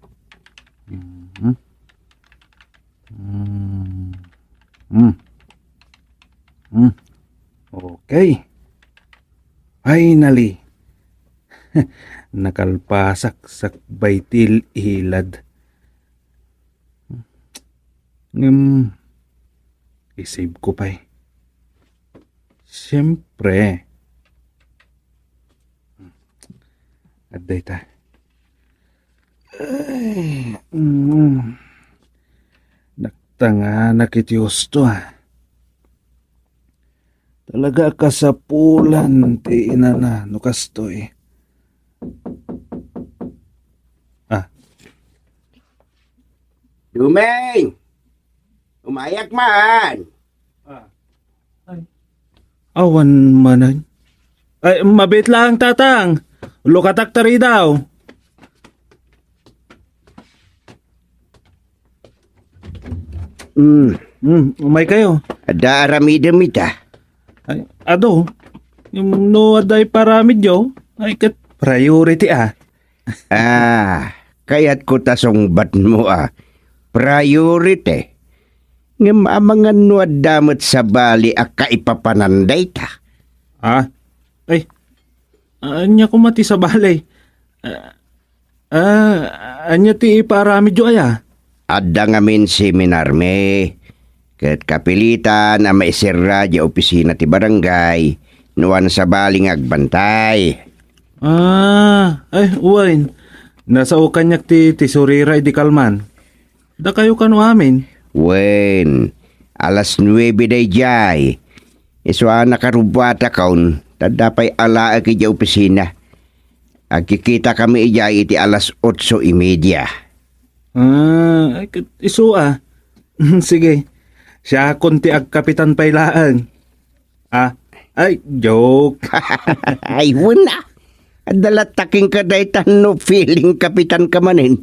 Okay. Finally. Nakalpasak sa baytil ilad. Isave ko pa eh. Siyempre. Aday ta. Ay, naktanga nakitiusto ah. Talaga kasapulan ti inana no kastoy. Dumeng! Umayak man! Awan manan. Ay, mabit lang tatang. Lukatak tari daw. Umay kayo. Ada aramidam ita. Ay, ado. Yung no aday paramid yo. Ay, kat priority ah. Kaya't ko tasong bat mo Priority. Nga maamangan no adamot sa bali kaipapananday ta. Ay, anya ko mati sa balay. Anya ti iparamid yo aya. Adda ngamin seminar me. Kat kapilitan na maisira di opisina ti barangay. Nuwan sa baling agbantay. Ay, uwain. Nasa ukanyak ti surira di kalman. Da kayo kanu amin. Wen, alas 9 day jay. Iswa nakarubata kaun. Tadapay ala aki di opisina. Agkikita kami ijay iti alas 8:30. Ay, isu ah. Sige. Siya konti ag kapitan pailaan. Ay, joke. Ay, wala. Adalat taking kadaytan no feeling kapitan ka manin.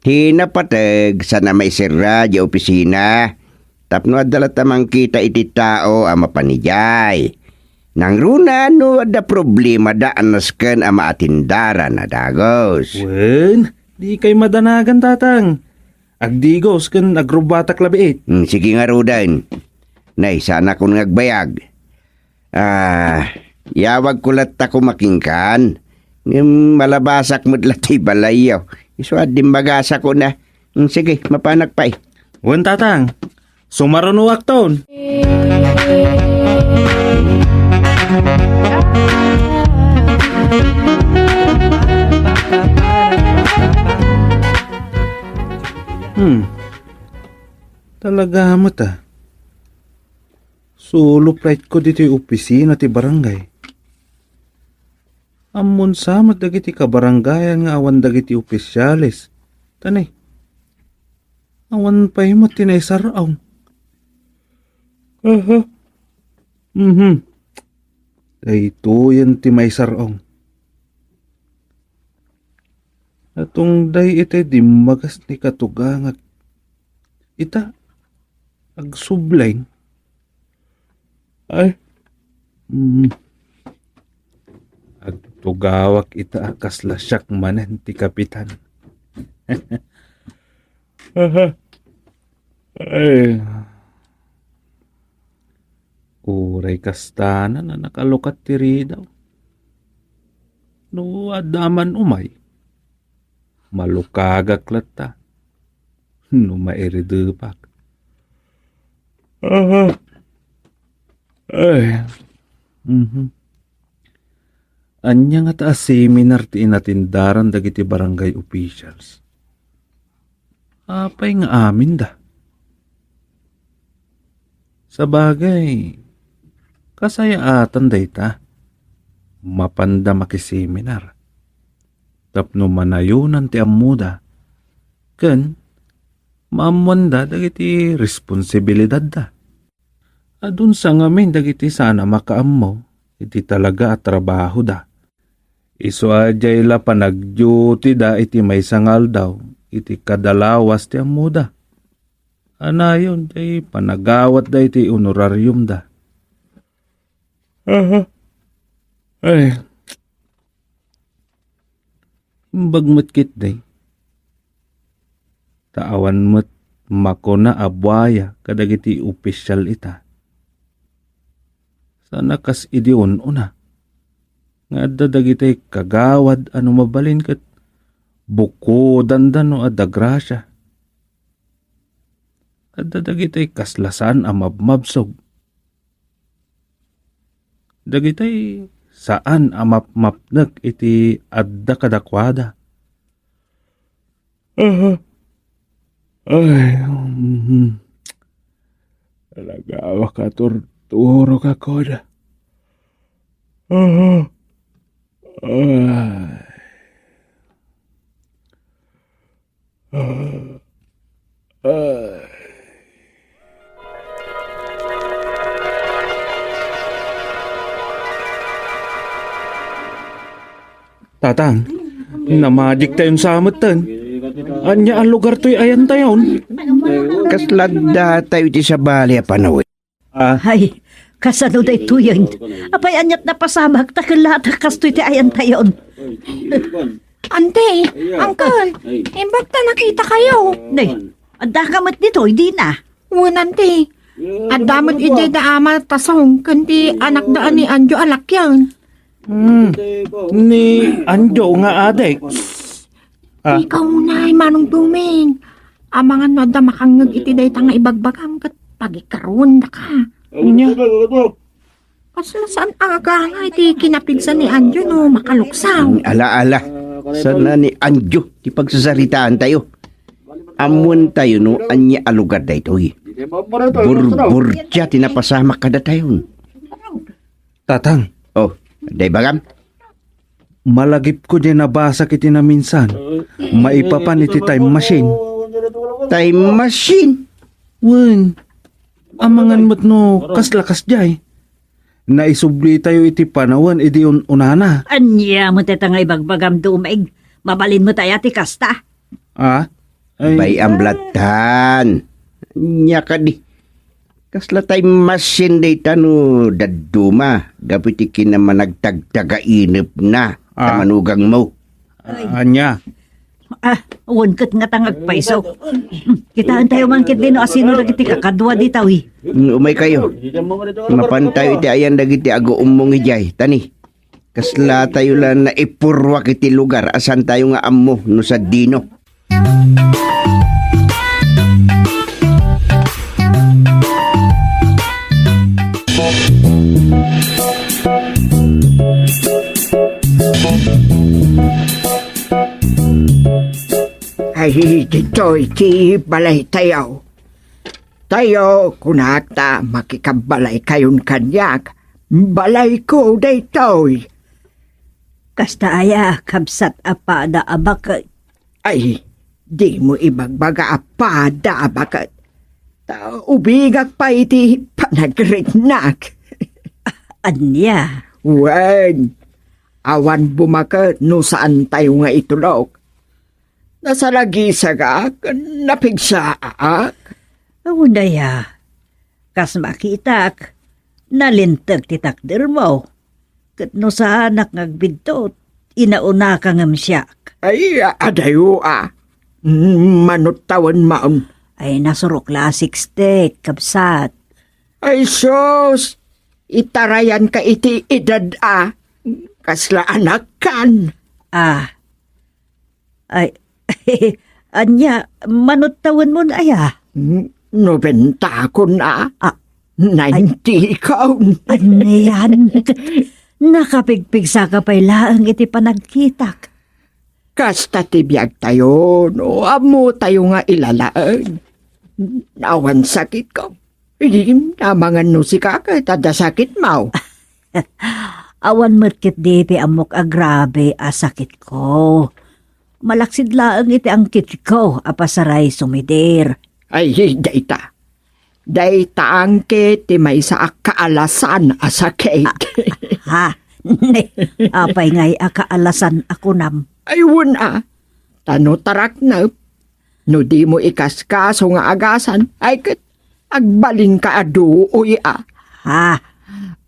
Hinapatag sana may sira di opisina. Tapno adalat tamang kita iti tao ama panijay. Nang runa no ada problema da anasken ama atindara na dagos. Wen, di kay madanagan tatang. Agdigos kan agrubatak labiit. Sige nga rudan. Nay, sana kung nagbayag. Yawag kulat ako makingkan. Malabasak mo't lati balayaw. Iswad din bagasa ko na. Sige, mapanak pa eh. Wen tatang, sumarunuak ton. Talaga mo ta. Solo flight ko dito yung opisina ti barangay. Amon samat dagiti kabarangayan nga awan dagiti opisyalis. Tanay. Awan pa mo tinaysaraw. Ito yan ti may saraw. Atong day ite di magas ni katugangat. Ita, agsublain. Ay, agtugawak ita akas lasyak manen ti kapitan. Ay, uray kastana na nakalukat tiri daw. No adaman umay. Malukagak lata. No mairidupak. Ay. Anya nga ta seminar ti inatindaran dagiti barangay officials. Apay nga amin da. Sa bagay, kasayaatan dayta. Mapanda makiseminar. Tapno manayunan ti amuda. Ken, maamwanda dagiti responsibilidad da. Adun sa ngamin dagiti sana makaammo, iti talaga at trabaho da. Isu ajay la panag-duty da iti may sangal daw, iti kadalawas ti amuda. Anayon, jay panagawat da iti honorarium da. Ay, bagmat kit day. Taawan mo't makona abwaya kadagiti opisyal ita. Sana kas idion una. Nga dadagitay kagawad ano mabalin kat buko dandano adda grasya. At dadagitay kaslasan amabmabsog. Dagitay saan amapmapnek iti adda kadakwada. Ay, talaga ka torturo ka koda. Tatang, namadik tayong samatan. Anya ang lugar to'y ayan tayon. Kasladda tayo ti sa bali a panaw. Ay, kasano day tuyon. Apay anyat na pasamag takilata kastoy ti ayan tayon. Ante, Uncle, imbag ta nakita kayo. Nay, anda ka mat dito, hindi na. Uwan, ante. At damot ijay da ama tasong, kundi anak daan ni Anjo alak yan. Ni Anjo nga adik. Ikaw na, manong duming. Amangan no da makangag iti day tanga ibagbagam kat pagikaroon da ka. Nya, Kasla saan aga nga iti kinapigsan ni Anjo no makaluksaw. Ala-ala. Sana ni Anjo, ti pagsasaritaan tayo. Amun tayo no, anya alugar da ito. Burbur-siya, tinapasama kada tayo. tatang, Oh, day bagam? malagip ko din nabasa kiti na minsan. Maipapan iti time machine. Time machine. Wen, amangan mo't no kaslakas jay. Naisubli tayo iti panawan iti unana. Anya mo teta nga ibagbagam dumaig. Mabalin mo tayo ti kasta. Ay, Bay amblatan. Nya ka di. Kasla time machine day tano daduma. Gapiti kinaman nagtagtagainip na. Tamanugang mo. anya. Uwan kat nga tangag paiso. Kitaan tayo man kit din o asino dagiti kakadwa di tawi. Umay kayo. Mapantayo iti ayan dagiti ago umong ijay. Tani. Kasla tayo lang na ipurwa kiti lugar. Asan tayo nga ammo no sa dino. Ay, dito iti balay tayo. Tayo, kunata, makikabalay kayon kanyak. Balay ko daytoy. Kasta aya kabsat apa da abakat. Ay, di mo ibagbaga apada abakat. Ubigak pa iti panagritnak. Anya. Wen, awan bumakat no saan tayo nga itulog. Nasa lagi sagak, napigsaak. Awundaya. Kas makitak. Nalintag ti takder mo. Kat no sa anak ngagbidtot. Inauna ka ngam siyak. Ay, adayo manot tawan maam. Ay nasuro classic steak, kabsat. Ay, sos, itarayan ka iti edad kasla anak kan. Ay, anya, manutawan mo na aya. 90 ko na. 90 ikaw. Ano yan? Nakapigpig sa kapay laang iti panagkitak. Kasta tibiyag tayo, no? Amo tayo nga ilalaan. Nawan sakit ko. Namangan no si kaka, tada sakit mau. Awan merkit diti amok agrabe asakit ko. Malaksid laang iti angkit ko apasaray sumidir. Ay, dayta. Dayta angkit, ti may sa kaalasan asakit. Ha? Ne, apay ngay akaalasan ako nam. Ayun tano tarak na. No di mo ikaskaso nga agasan, ay kat agbalin ka adu uy Ha?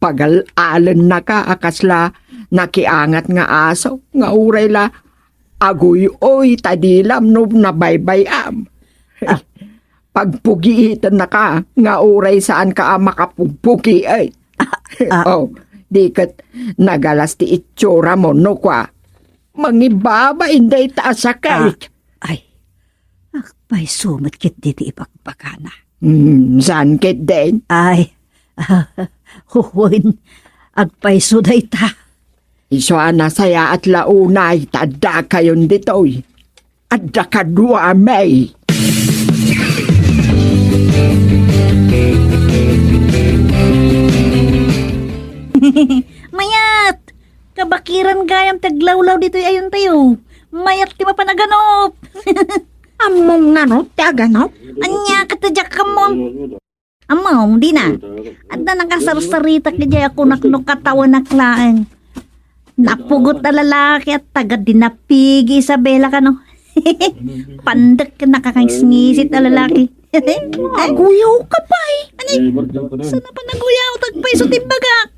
Pagal-alan na ka akasla nakiangat nga aso nga uray la aguy oy tadilam no nabaybayam. Pagpugiitan na ka nga uray saan ka makapugpugi ay. Oh, di kat nagalas ti itsura mo no kwa. Mangibaba inday taas sakit. Ay, akpay sumit kit diti ipagpakana. Saan kit din? Ay, huwin, agpay suday ta. Iso na saya at launay, tada kayon ditoy. Adda kadua may. Mayat! Kabakiran gayam taglawlaw dito ayon tayo. Mayat ti mapanaganop. Among nanot, taganop. Anya katadyak ka mo. Among, di na. At na nakasarsarita kaya ako nakno katawan na klaan. Napugot na lalaki at taga dinapigi Isabela ka no. Pandak ka nakakangsnisit na lalaki. Aguyaw ka pa eh. Sana pa naguyaw tagpay so timbagak.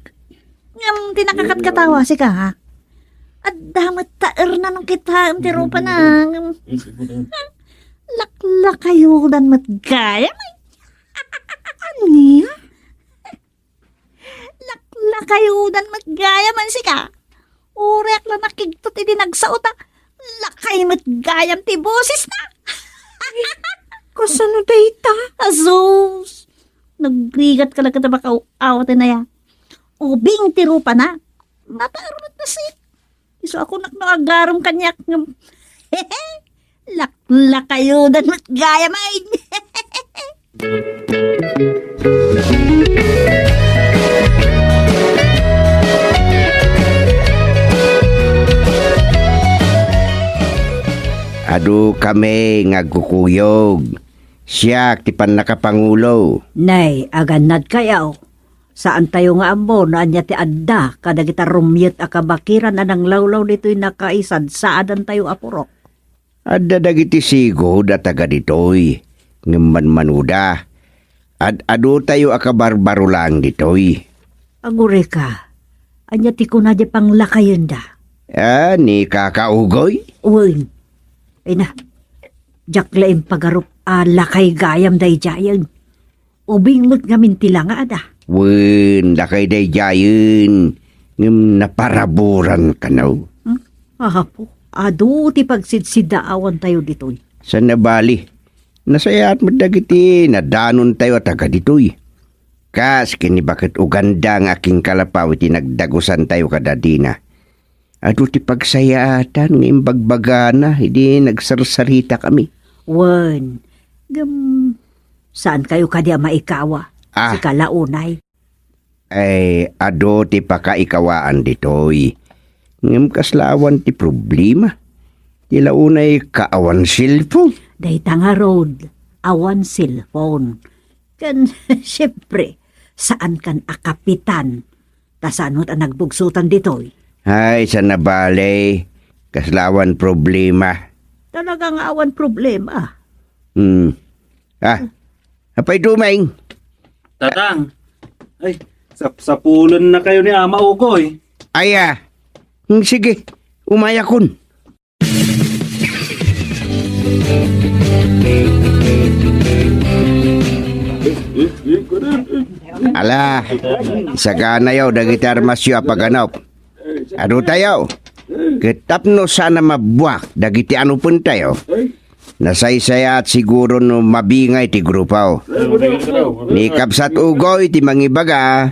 Ngam tinakakatkatawa si ka ha. At damat taer na nung kita ang tirupa na. Lakla kayo dan matgaya. Niya? Lakla kayo dan matgaya man si ka. Urek lang nakigtot itinagsaot ha. Lakay matgayam ti boses na. Kusano dayta? Azus! Nagrigat ka lang ka na awat na ya. Ubing tirupa na. Natarot na sit. Iso ako naknagarom kanyak. Lakla kayo dan matgaya main. Adu kami ngagkukuyog. Siya ti pan nakapangulo. Nay, aganad kayaw. Saan tayo nga ambo na anya ti adda kada kita rumyet akabakiran anang lawlaw dito'y nakaisad saadan tayo apurok. Adda dagiti sigod at taga ditoy. Ngamman manuda. Adu tayo akabarbaro lang ditoy. Agure ka, anya ti kunadya pang lakayon da. Ni kakaugoy? Uwin, ay na, jaklaim pagarup lakay gayam day jayan. Ubing mo't ngamin tila nga ada. Wen, lakay day jayan. Ngam naparaburan ka na. Ahapo, adu ti pagsidsidaawan tayo dito'y. Sa nabali, nasayaat mo dagiti, nadanon tayo at taga ditoy. Kas, kini bakit uganda ng aking kalapaw, tinagdagusan tayo kadadina. Ado ti pagsayaatan, ng imbagbagana, hindi nagsarsarita kami. Wen, saan kayo kadya maikawa? Si kalaunay. Ay, ado ti pakaikawaan ditoy. Ngam kaslawan ti problema. Ti launay kaawan cellphone. Day tanga road, awan cellphone. Kan, syempre, saan kan akapitan? Tasanot ang nagbugsutan ditoy. Ay, sa nabali, kaslawan problema. Talagang awan problema. Apay dumeng. Tatang, ay, sapulon na kayo ni Ama Ugoy. Aya, sige, umayakon. Ala, sagana yaw, dagiti armasyo apaganop. Ano tayo? Kitapno sana mabuak, dagiti ano pun tayo. Nasaysaya at siguro no mabingay ti grupaw. Ni Kapsat Ugoy ti mangibaga,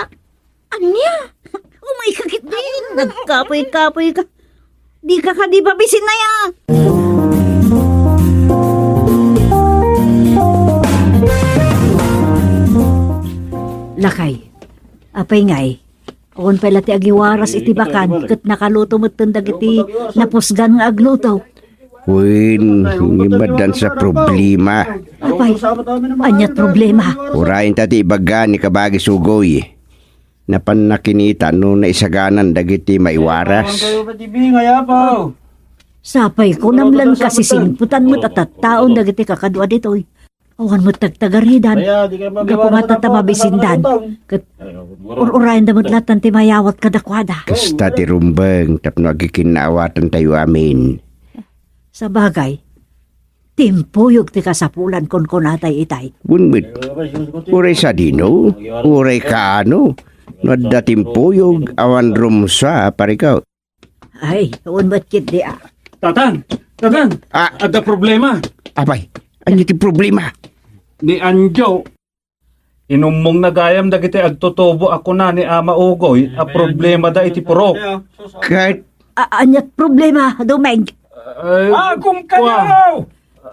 ta. Anya? Umay kakit din. Nagkapoy-kapoy ka. Di ka babisin na yan. Lakay. Apay ngay. Awan pala ti agiwaras iti bakan. Kat nakaluto mo tundag iti napusgan nga agluto. Wen, ibadan sa problema. Apay, anyat problema. Urayin tati ibaga ni kabagi sugoy. Napan nakinita no na isaganan dagiti maiwaras. Sapay ko namlan kasi sinputan mo taon dagiti kakadwa ditoy. Awan mo tagtagaridan. Gapo matatama bisindan. Kat urayan damot latan ti mayawat kadakwada. Kasta ti rumbeng tapno agikinawatan tayo amin. Sa bagay, timpuyog ti kasapulan kon konatay itay. Bunbit, uray sa dino, uray kaano, nadda timpuyog awan rumsa parikaw. Ay, awan ba't kit di ah. Tatang! Ah, Ada problema! abay, ano ti problema? Ni Anjo. Inumong nagayam dagiti agtutubo ako na ni Ama Ugoy a problema da iti purok. Kahit Anyat problema, Dumeng. Agom kayo!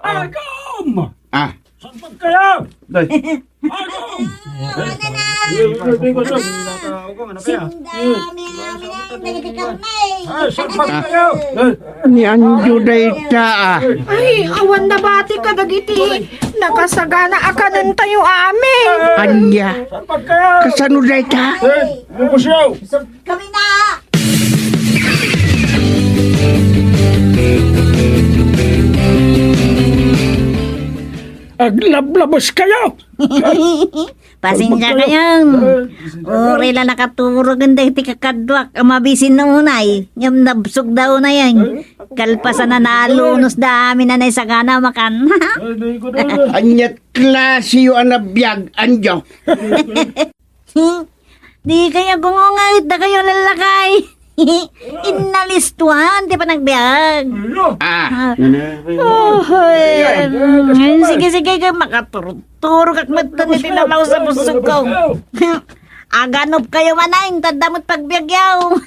Agom! Ah, Saan kayo? Day. Agom! Saan kayo? ni Anjo day ta. Ay, awan na bati ka dagiti. Nakasagana akanan tayo amin. Anya, Saan kayo? kasano day ta? Bubusyaw! Kami na! Aglablabos kayo! Pasensya kayang. Uri lang nakaturog ang dahiti kakadwak. Ang mabisin na unay. Ngam nabsog daw na yan. Kalpasan na nalunos dami na naisagana makan. Anyat klase yung anabiyag, Anjo. Di kaya gumungahit na kayo lalakay. Inalistuan, di pa nagbiag. Ah, Oh, sige, makaturo kak matan ni tinalaw sa busog ko. Aganop kayo manayin, tadamot pagbiagyaw.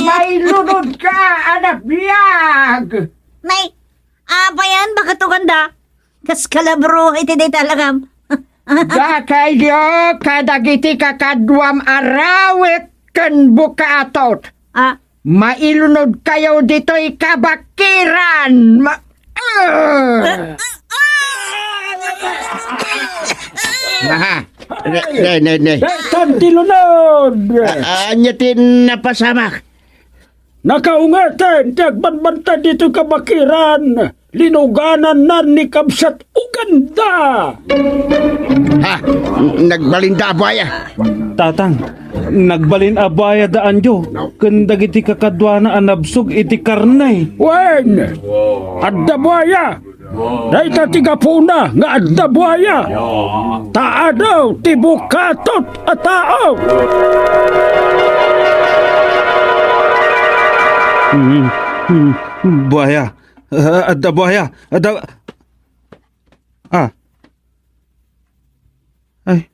May lunod ka, anak biyag. Nay, apa yan? Bakit to ganda? Kas kalabro, iti day talagam. Dakay diyo, kadagiti kakadwam arawit kan buka atot. Ah, Mailunod kayo dito'y kabakiran. aha. Ne. Betan tilunod! Anyatin napasamak. Nakaungatan, tagbanbantan dito kabakiran. Linuganan na ni Kabsat Uganda. Ha, nagbalinda abaya. Tatang, nagbalin abaya da Anjo. Kandagiti kakadwa na anabsog iti karnay. Wen! Adda buaya! Day ta tiga puna nga adda buaya! Taa daw, tibukatot at tao! Buhaya. Ada buhaya. Ada... Ah. Ay.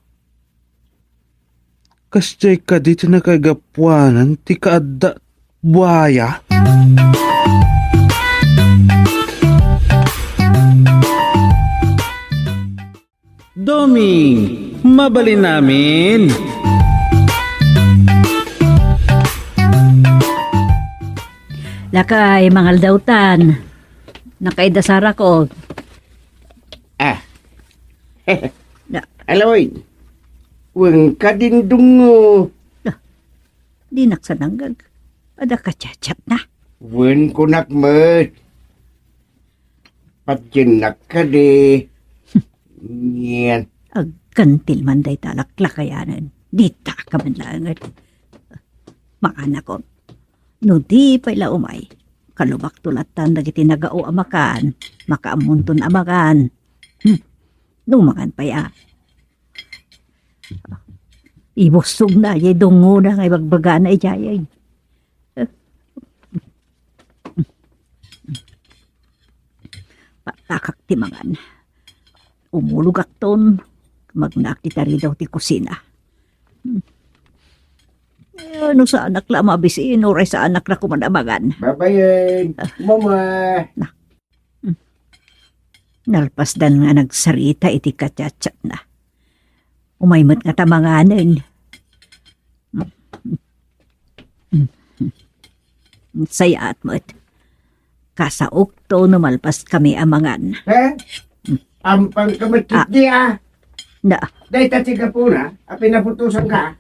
Kasjay ka dito na kagapuanan, ti ka ada buhaya. Doming, mabalin namin. lakay, mangal dawtan. Nakaidasara ko. Ah. Da, Aloy. Weng kadindungo. di naksananggag. Ada kacachat na. Wen kunak met. Patjenak kade. Nyan. Agkantil man day talaklakayanan. Di ta ka man langat. Maana ko. No di pala umay. Kalubak tulatan dagiti nagao amakan. Makaamunton amakan. Lumakan pa ya. Ibusog na, yay dungo na, ngay bagbaga na ijayay. Patakak timangan. Umulog akton, magnakitari daw ti kusina. Ano sa anak la mabisin, oray sa anak na kumanabangan. Babayan. Mama. Nalpasdan nga nagsarita iti kacachat na. Umaymot nga tamanganin. Sayat mo't. Kasaok to numalpas kami amangan. Ha? Ampang kamatit niya. Na, Dahil tatiga po na, pinaputusan ka.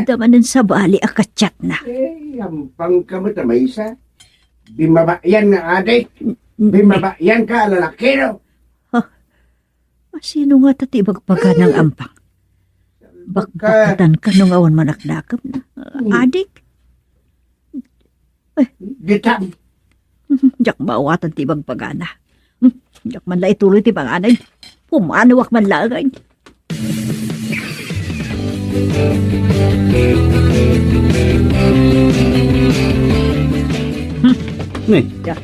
damanan sa bali akatsat na. Ampang kamat na may isa. Bimabayan na adik. Bimabayan ka, lalaki no. Masino nga tatibagpaga ng ampang? Bakbakatan ka nung awan manaknakam na. Adik, Gitam. jak mawatan tibagpaga na. Jak man la ituloy tibanganay. Pumanawak man lagay. Ni, Ya.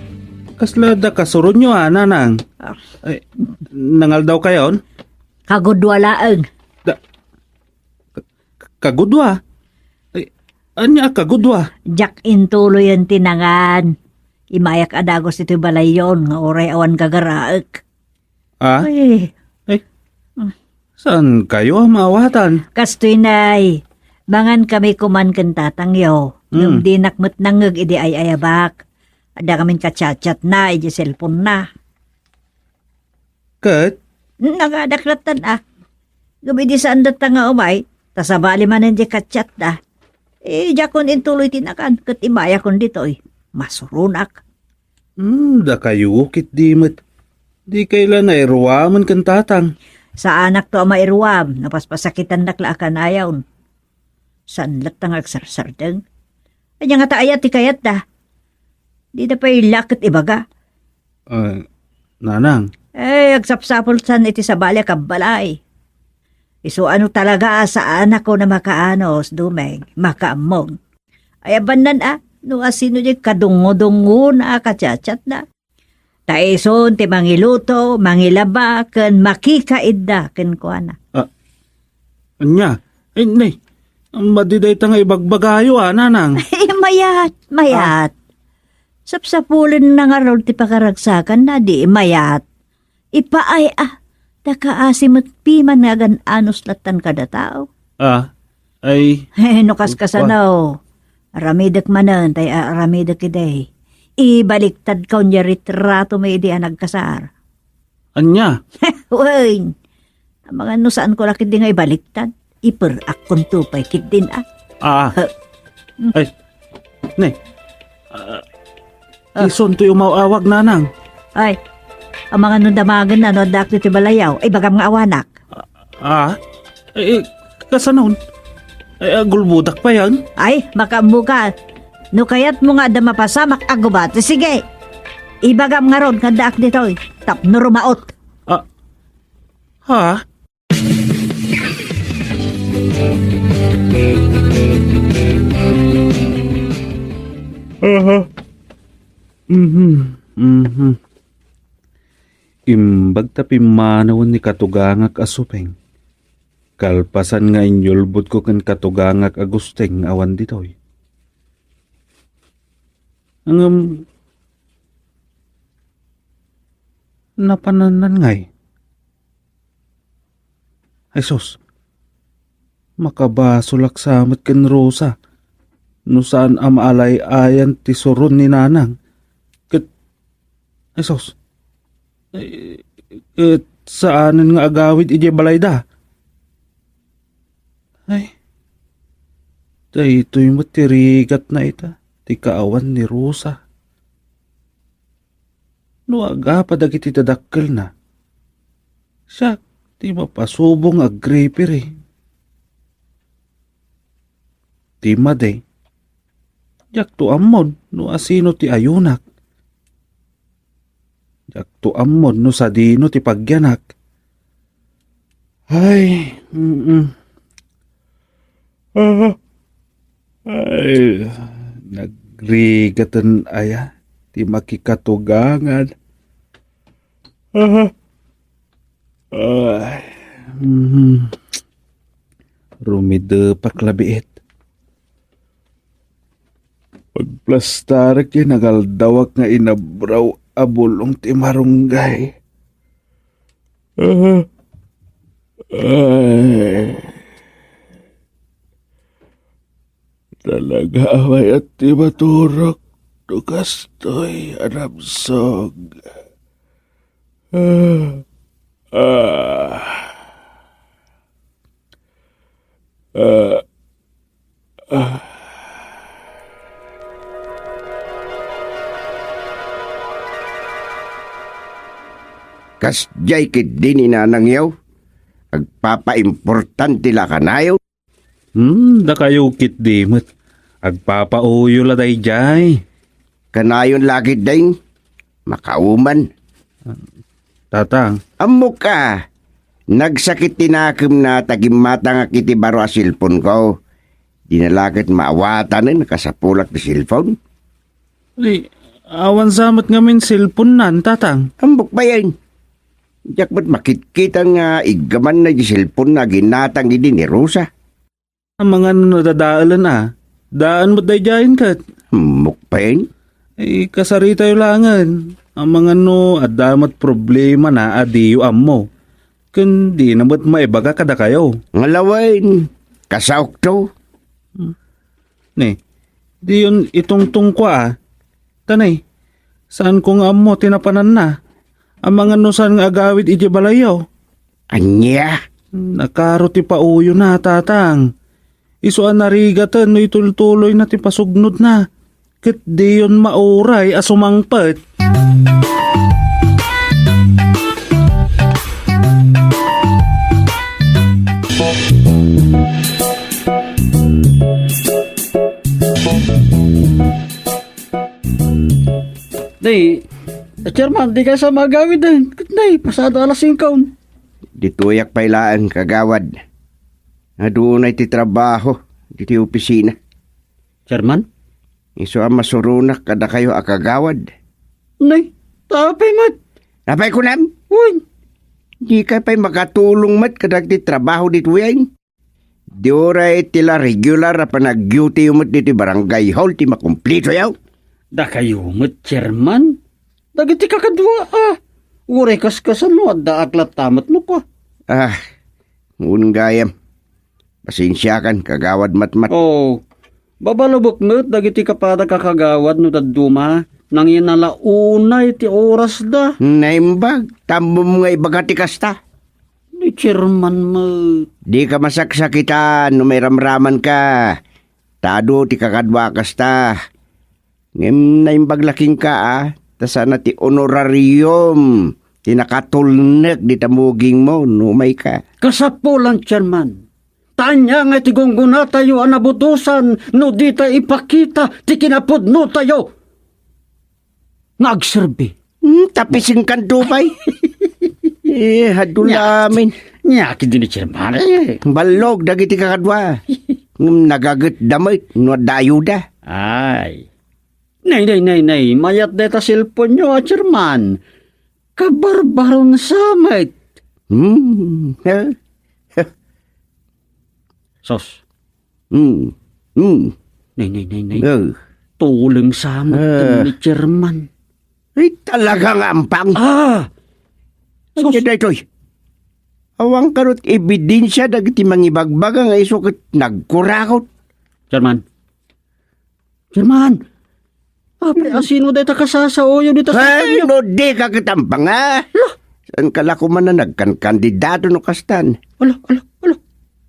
kasla da kasurod nyo nanang. Ah. Ay, nangal daw kayon? Kagudwalaang. Kagudwa. Ay, anya kagudwa? Jak intuloy ang tinangan. Imayak adagos ito balayon nga oray awan gagaraak. Ah, Ay, saan kayo maawatan? kastoy nay. Mangan kami kuman kan tatangyo. Nung dinakmat nangag idi ay ayabak. Ada kami kachat-chat na, iji cellphone na. Kat, Nagadaklatan ah. Gabi di saan data nga umay. Tasabali man hindi kachat na. Jakon intuloy tinakan. Kat imaya kon dito'y. Masurunak. da kayo kit dimit. Di kailan na iruwaman kan tatang. Sa anak to ama iruwam. Napaspasakitan nakla akan ayaw. Saan latang agsarsardeng. Anya nga taayat ti kayat da. Di na pa ilakit ibaga. Nanang, Agsapsapol san iti sa balya kabalay. Iso ano talaga sa anak ko na makaanos, dumeng, makaamong. Ay abanan no asino di kadungo-dungo na kachat na. Taison ti mangiluto, mangilaba, ken makikaidda, ken kuana. anya, ay nay, madiday ta nga ibagbagayo nanang. Mayat. Sapsapulin na nga raw ti pakaragsakan na di mayat. Ipaay takaasim at piman nga gan anos latan kada tao. Ay, Nukas kasanaw. Ramidak manan, tay ramidak iday. Ibaliktad kaun niya ritrato may di nagkasar. anya, Uy, mga nusaan ko lakit di nga ibaliktad. Iperak kong tupay kit din ay, nay, ison to yung mawawag nanang. Ay, ang mga nundamagan na nodak ti balayaw, ay bagam nga awanak. Ay, kasanon? Ay, gulbudak pa yan. Ay, makamuka. No kayat mo nga da mapasamak agubat. Sige, ibagam nga ron kandaak ditoy. Tap no rumaot. Ha? Imbag tapi manawon ni katugangak asupeng. Kalpasan nga inyulbot ko kan katugangak agusteng awan ditoy. Ang napananan ngay. Ay sus, makabasulak samat kan Rosa. No saan amaalay ayan ti surun ni nanang. Ay sus, saanan nga agawid ije balayda. Ay, ito'y matirigat na ita, ti kaawan ni Rosa. No aga pa dagiti tadakkel na. Siya, ti mapasubong agripir eh. Ti maday, jak to ammon no asino ti ayunak. Jak to ammon no sadino ti pagyanak. Ay, ay, nagrigatan aya ti makikatugangan. Ay, rumide paklabiit. Pagplastarak yung nagaldawak nga inabraw abulong ti marunggay. Ay, talaga may at di maturok tugastoy anamsog. Ah, ah, ah. Kasjay kit din inanangyaw. Agpapa-importante la kanayaw. Da kayo kit di met. Agpapauyo la day jay. Kanayon lagi ding makauman. Tatang, Amo ka. Nagsakit tinakim na tagimata nga kiti baro a silpon ko. Dinalakit maawatan na nakasapulak na silpon. di, awan samat ngamin cellphone nan, tatang. Ambok ba yan? Diyak ba't makitkita nga igaman na di silpon na ginatang idi ni Rosa? Ang mga nadadaalan daan mo day jayin kat. Ambok pa yan? Kasari tayo langan. Ang mga adamat problema na adiyo ammo. Kundi namat maibaga kada kayo. Ngalawain. Kasaok to. Ni, di yun itong tungkwa Tanay, saan kong ammo tinapanan na? Ang mga nusan nga agawid iti balayaw. Anya? Nakaro ti pauyo na, tatang. Isuan narigatan no itultuloy na ti pasugnod na. Ket di yun mauray asumangpet. Day, chairman, di ka sa magawid din. Day, pasado alas 5. Dituyak pailaan kagawad. Na doon ay ti trabaho. Diti opisina. Chairman? Iso ang masurunak kada kayo akagawad. Nay, tapay mat. Napay ko nam? Uy, Di ka pa'y makatulong mat kadag ti trabaho dito yan. Di oray tila regular na panag-duty umot dito barangay hall ti makumplito yaw. da kayo mat, chairman. Dagiti kakadwa, Uray kaskasan no, at da aklat tamat no ka. Ngunong gayam. Pasensya kan kagawad matmat. Oh, babalubok no, dagiti kapada kakagawad no taduma. Nang inalaunay ti oras da. Naimbag, tambo mo nga ibagati kasta. Ni chairman mat. Di ka masaksakitan no may ramraman ka. Tado ti kakadwa kasta. Ngem naimbag laking ka tasana ti honorarium. Tinakatulnek di tamuging mo no may ka. Kasapulan, chairman. Tanya nga ti gungguna tayo anabutusan no di tayo ipakita ti kinapudno tayo. Nagserbi. Tapising kan tupay. Hadulamin. Nyaki din ni chairman. Balog dagiti kakadwa. Nagagat damit no dayuda. Ay. Nay. Mayat deta cellphone nyo, chairman. Kabarbaro na samit. Sos. Nay. Tuling samit ni chairman. Ay talagang ampang. Sos. Kaya ito'y. Awang karot ebidensya dagiti mangibagbaga nga isukit nagkurakot. Chairman. Ape, asino deta kasasaoyo dito sa Ay, inyo? no di ka kitampang Saan kala ko man na nagkankandidato no kastan. Ala.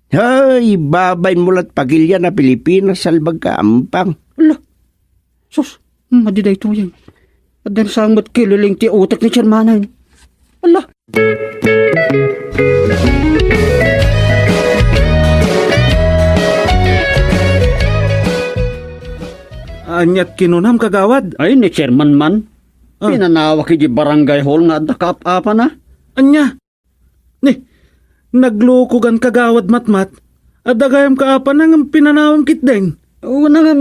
Ay, babay mulat pagilya na Pilipinas salbag ka ampang. Ala. Sos, madiday to yan. At dahil samot kililing ti utak ni chairmanan. Ala. Anyat kinunam kagawad. Ay, ni chairman man. Pinanawa ki di barangay hall nga da kaap-apa na. Anya. Ni, naglukugan kagawad matmat. At dagayam kaapa nang pinanawang kitdeng. Una nga,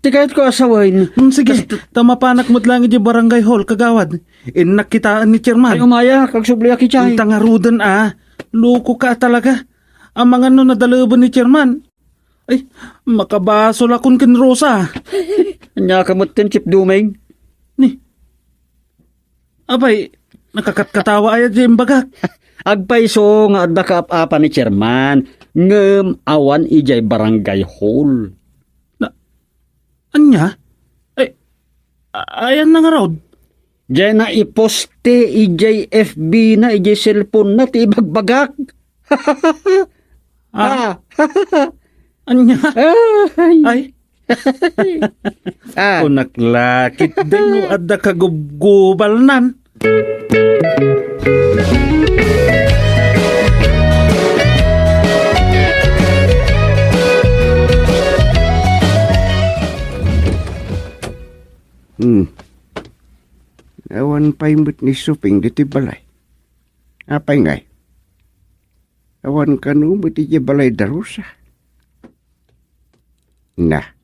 tikayat ko asawain. Sige, tamapanak mo't lang iti barangay hall kagawad. Nakitaan ni Ay, chairman. umaya, kag subliya ki chay. Ang tangarudan luko ka talaga. Ang mga nadalaban ni chairman. Ay, makabaso lakon kin Rosa. Anya kamot tin chip dumeng. Ni, abay, nakakatkatawa ayat di bagak. Agpaiso nga adda kaap-apa ni chairman, ngem awan ijay barangay hall. Anya? Ay, ayan na nga raw. Diyan na iposte ijay FB na ijay cellphone na ti bagbagak. Ah, anya? Ay. Ay, kunaklakit din no adda kagubgubal nan. Awan paimot ni Suping diti balay. Apay ngay? Awan kanu mo ti balay darusa. Nah.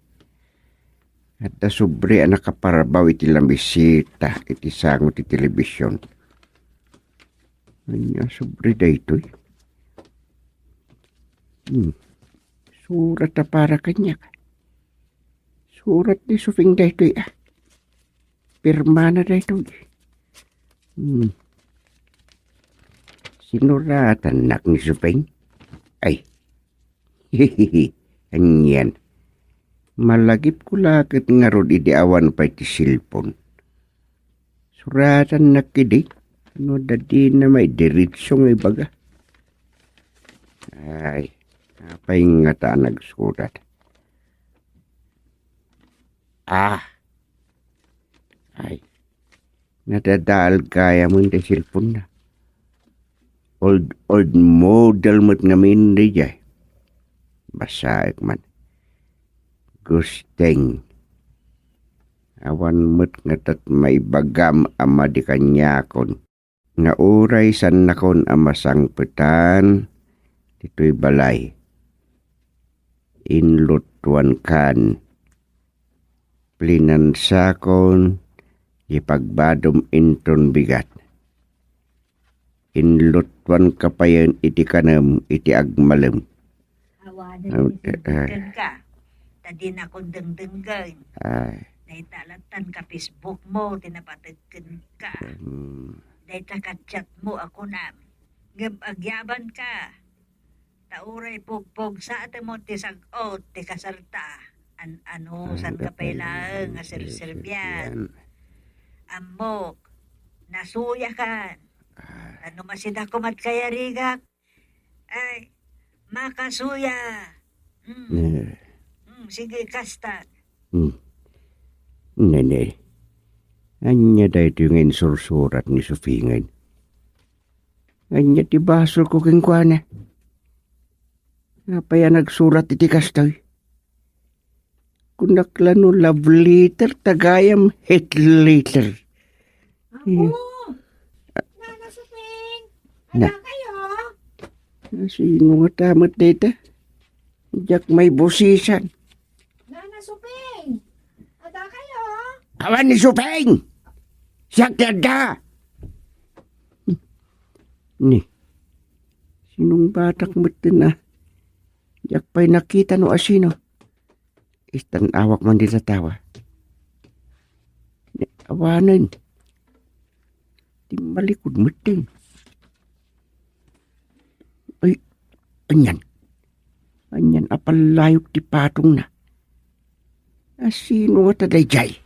At da sobre ang nakaparabaw iti lambisita iti sango ti telebisyon. Anya sobre da ito'y. Surat na para kanya. Surat ni Suping da ito'y Pirma na da ito'y. Sinuratan nak ni Suping. Ay. Hehehe. Anyan. Malagip ko lakit nga rod iti awan pa iti silpon. Suratan na kidi. Ano dadi na may diritsong ibaga. Ay, apay nga ta nagsurat. Ay, nadadaal kaya mo iti silpon na. Old model mo't ngamin di jay. Basaik man. Gusteng. Awan mo't ngatat may bagam ama di kanyakon. Nga uray san nakon ama sangpetan. Dito'y balay. Inlutuan kan. Plinansakon. Ipagbadom inton bigat. Inlutuan kapayan iti kanam iti agmalem. Awanan dengdenggan ka. Tadi na akong dengdenggan. Naitalatan ka Facebook mo, tinapatagkan ka. Dahil ka-chat mo ako na. Agyaban ka. Tauray pugpog sa ate mo ti sagot, ti kasarta. Ano, san ka pailang nga sirserbian. Amok, nasuya ka. Ano masida ko matkayarigak? Ay, makasuya. Sige, kasta. Nene. Anya da ito yung insursurat ni Sufingin. Anya ti basol ko keng kuana. Napaya nagsurat iti kastoy. Kunaklano love letter, tagayam hate letter. Nana Suping, ano kayo? Sino nga tamat dito? Diyak may busisan. Nana Suping, ada kayo? Awan ni Suping! Siyak ka! Ni, sinong batak mo na? Diyak pa'y nakita no asino. Istan awak man din sa tawa. Ni, awanan. Di malikod mo din. Ay, anyan. Anyan apalayok ti patong na. Asino nga tadayjay?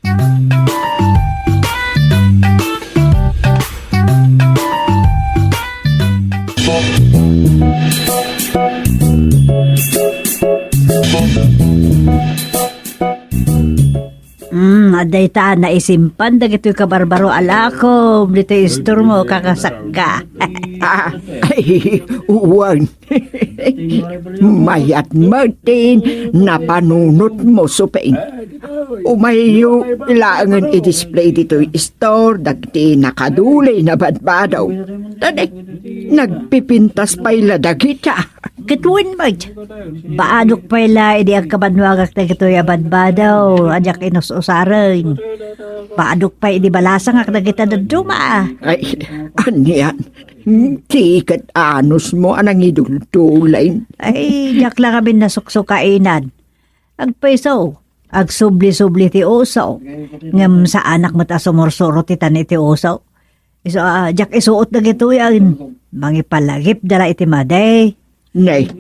Aday ta na isimpan dagitoy ka barbaro alako, dito istor mo kakasakka. Ay, uwan. Mayat Martin, napanunot mo, Suping. Umayo, ilangan i-display dito yung store, dagti nakadulay na badbadaw. Tadi, nagpipintas pa ila dagita. Kituin mo, baadok pa ila, idi ang kabanwagak na kitoy abadbadaw, adyak inususarin. Baadok pa idi balasang ak na kita duma. Ay, aniyan. Tikat anos mo anang idultulay. Ay, yak lang kami nasuksukainan. Agpaiso, agsubli-subli ti uso. Ngam sa anak mo ta sumursuro ti tani ti uso. Iso, jak isuot na gito yan. Mangipalagip dala iti maday. Nay,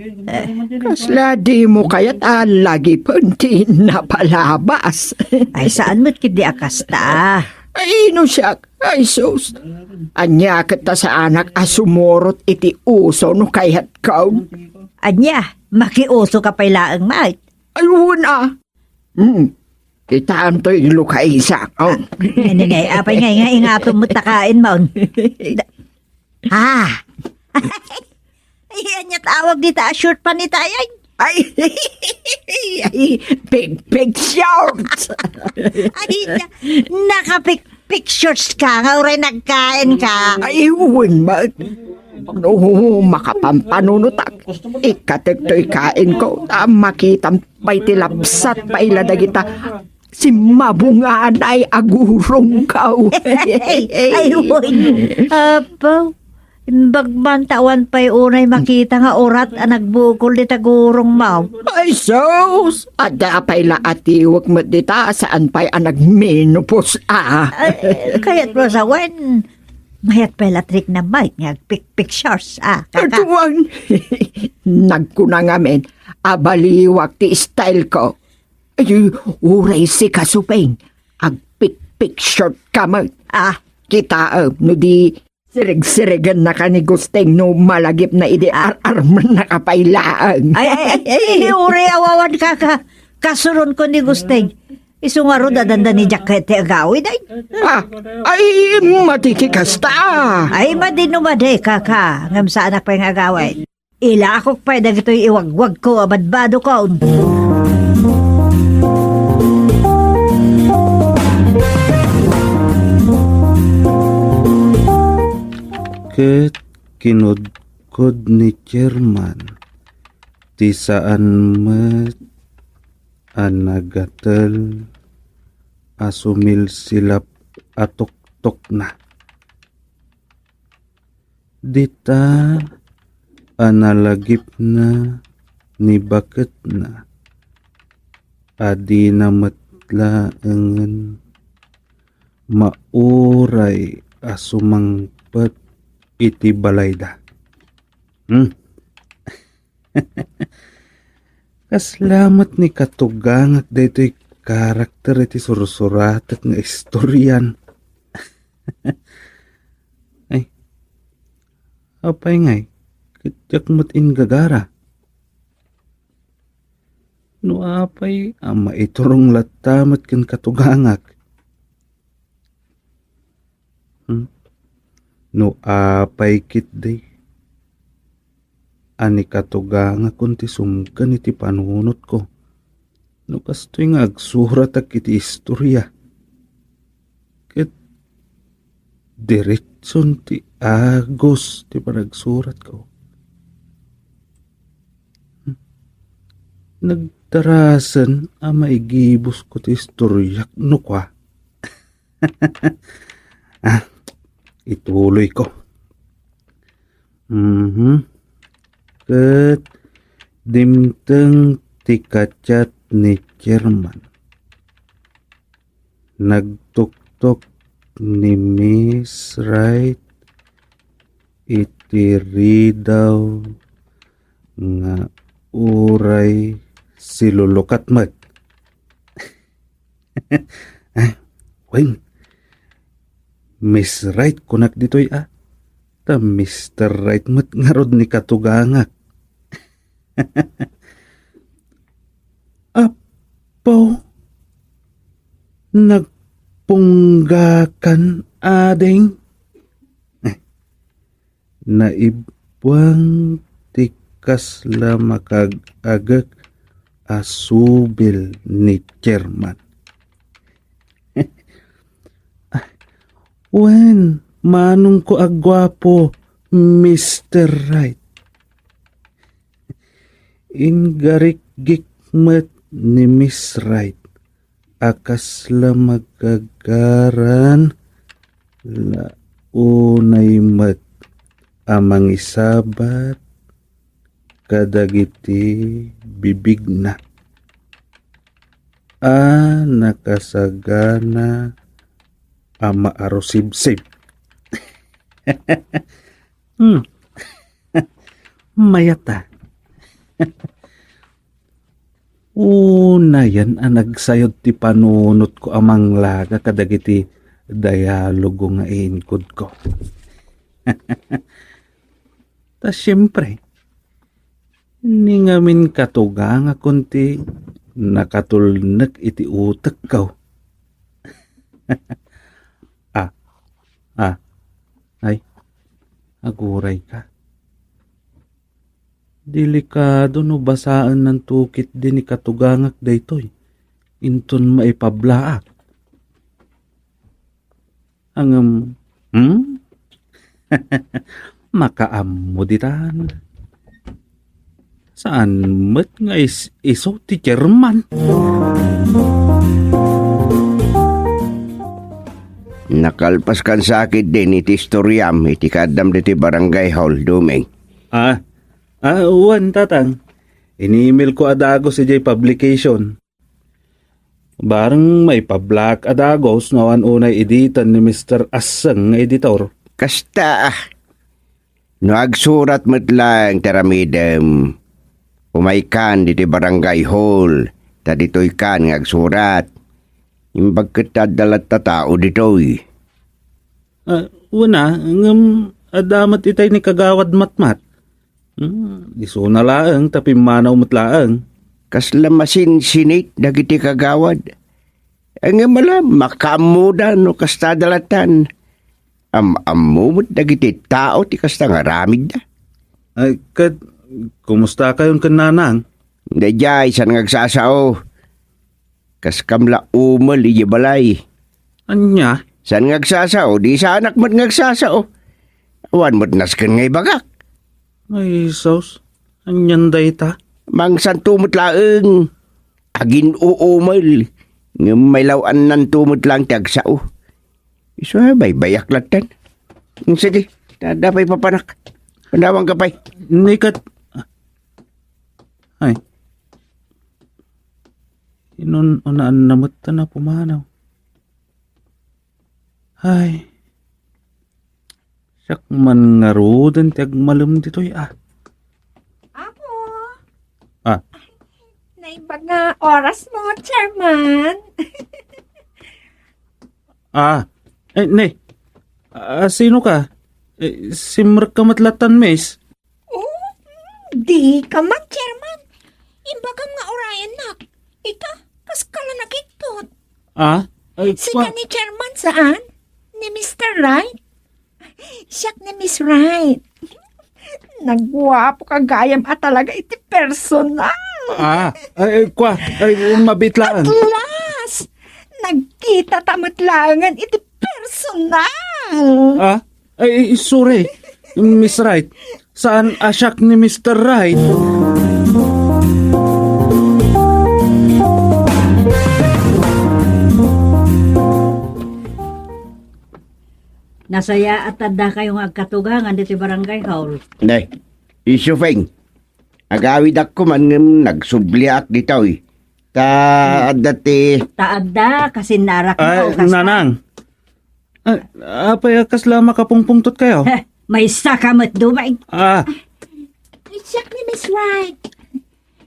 kasla di mo kaya't lagi punti na palabas. Ay saan mo't kidi akasta? Ay, no siya. Ay, sus. Anya kita sa anak asumorot iti uso no kayat kaun. Anya, makiuso ka pa'y laang mait. Ayun ah. Kita ang to ilukay sa kaun. Nanay, apay nga ingatong mo takain mo. Ha? Ay, anya tawag dito, short pa ni tayay. Ay, big shorts. Ay, naka-pictures ka, nga uray nagkain ka. Ay, uwin ba? No, makapampanunot ak. Ikatekto'y kain ko. Makitang pa'y tilapsat pa'y kita. Si mabungaan ay agurong kau. Ay, uy. Apo, bagbantawan pa'y unay makita nga orat ang nagbukol di tagurong mau. Ay, sus! Ada pa'y laatiwag mo dita saan pa'y ang nagmenopause Kaya't mo sa wen, mayat pa'y latrik na mic nga pictures kaka. Tuwang, nagkuna nga men, abaliwag ti style ko. Ay, uray si kasupeng, ag picture ka mo. Kita, no di, sirig-sirigan na ka ni Gusteng no malagip na idi arman na kapailaan. Ay, uray awawan ka. Kasuron ko ni Gusteng. Isungaro dadanda ni Jack kay agawid ay. Ay, matikikasta. Ay, madinumade kaka. Ngam sa anak pa yung agawid. Ila akok pa dagito'y iwagwag ko abadbado ko. Ket kinudkod ni Chairman ti saan met anagatel asumil silap atok-tok na. Dita analagip na ni bakit na adi na matlaengen mauray asumangpet iti balayda. Kaslamat ni katugang at daytoy karakter iti surusuratet nga istoryan. Ay, apay ngay, kityak mo't ingagara. No apay, ama iturong latamat ken katugangak. No apay kitday. Ani katuganga kunti sumkan iti panunot ko. No kastoy nga agsurat ak iti istorya. Ket diretson ti agos ti panagsurat ko. Nagtarasan maigibos ko ti istoryak no kwa. Ituloy ko. Ket dimteng ti kacat ni Chairman. Nagtuktok ni Miss Wright iti ridaw nga uray silulukat mat. Weng, Miss Wright kunak ditoy ta Mr. Wright mat nga rod ni katugangak. Apo, nagpunggakan ading. Naibwang tikas la makag-agak asubil ni Chairman. Wen, manong ko agwapo, Mr. Wright. Ingarik-gik met ni Miss Wright. Akas la magagaran la unay met amang isabat kadagiti bibig na. Nakasagana ama arosibsib. mayata. Una yan ang nagsayod ti panunot ko amang laga kadagiti dialogo nga iinkod ko. Ta siyempre, ni ngamin katuga nga kunti nakatulnak iti utak ko. Ay, aguray ka. Delikado no basaan ng tukit din ni katugangak daytoy. Inton maipablaak. Ang makaammo ditan. Saan met nga iso ti German? Nakalpas kan sakit din iti istoryam iti kadam diti barangay hall Dumeng. Uwan tatang. Ini-email ko adagos si Jay publication. Barang may pa-black adagos nawan unay editan ni Mr. Aseng nga editor. Kasta no agsurat met lang taramidem. Umaikan diti barangay hall. Ta ditoy kan nga agsurat. Imbag kita dalat ta tao ditoy. Una, adamat itay ni kagawad matmat. Iso na laang tapi manaw matlaang. Kaslamasin sinit dagiti kagawad. Ang mala makamuda no kasta dalatan. Amumot dagiti tao ti kasta nga ramid da. Kumusta kayon kananang? Dayay san ngagsasao. Kas kamla umal iji balay. Anya? San ngagsasao, di sa anak mo't ngagsasao. Awan mo't nasken ngay bagak. Ay, sos. Anyan dayta? Mang santumot laeng. Agin uumal. Nga may lawan nan tumot lang tagsao. Iso bay bayak latan. Sige, dadapay papanak. Pandawang kapay. Nikat. Ay. Inon unaan namot na pumanaw. Ay. Sak man nga rodan tiag malum ditoy Ako. Naibag nga oras mo, Chairman. Ne. Sino ka? Simrak ka matlatan, miss. Di ka man, Chairman. Imbagam nga orayan nak. Ika, kas kala nakiktot. Sika ni Chairman saan? Ni Mr. Wright? Siyak ni Miss Wright. Nagwapo ka gayam at talaga iti personal. Mabitlaan. At last, nagkita tamatlangan iti personal. Sorry. Miss Wright. Saan asyak ni Mr. Wright? Nasaya at tanda kayong agkatugangan dito barangay hall. Nay, isufeng. Agawid ako man nagsubliak dito eh. Dati. Taadda kasi narak mo. Nanang. Apay kasla makapungpungtot kayo? May sakamat dumay. Siyak ni Miss Wright.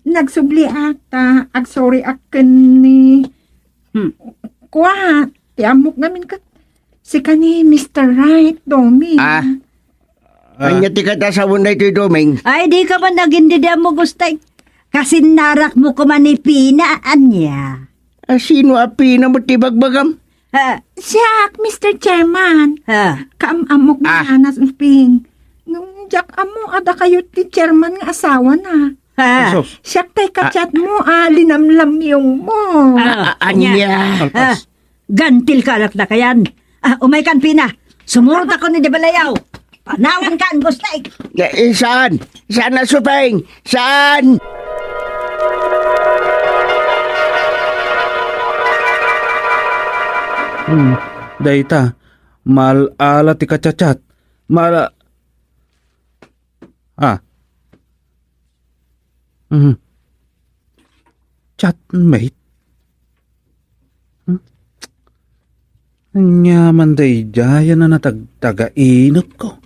Nagsubli ata. Sorry akin ni... Kuha. Tiamok namin ka. Si kani Mr. Wright, Domi. Anya ti kata sa wunday ti Doming. Ay, di ka man nagindidya mo gustay. Kasi narak mo ko manipinaan niya. Sino apina mo ti bagbagam? Siyak, Mr. Chairman. Kaamamok na anas uping. Nung jak amo, ada kayo ti chairman nga asawa na. Siyak tay kachat mo, linamlam yung mo. Anya. Gantil ka na kayan. Umay kan pina. Sumurot ako ni Debalayaw. Panawan ka ang gustay. Saan? Saan na supeng? Saan? Dayta. Malala ti kacachat. Chatmate? Nyaman day jaya na natagtaga-inot ko.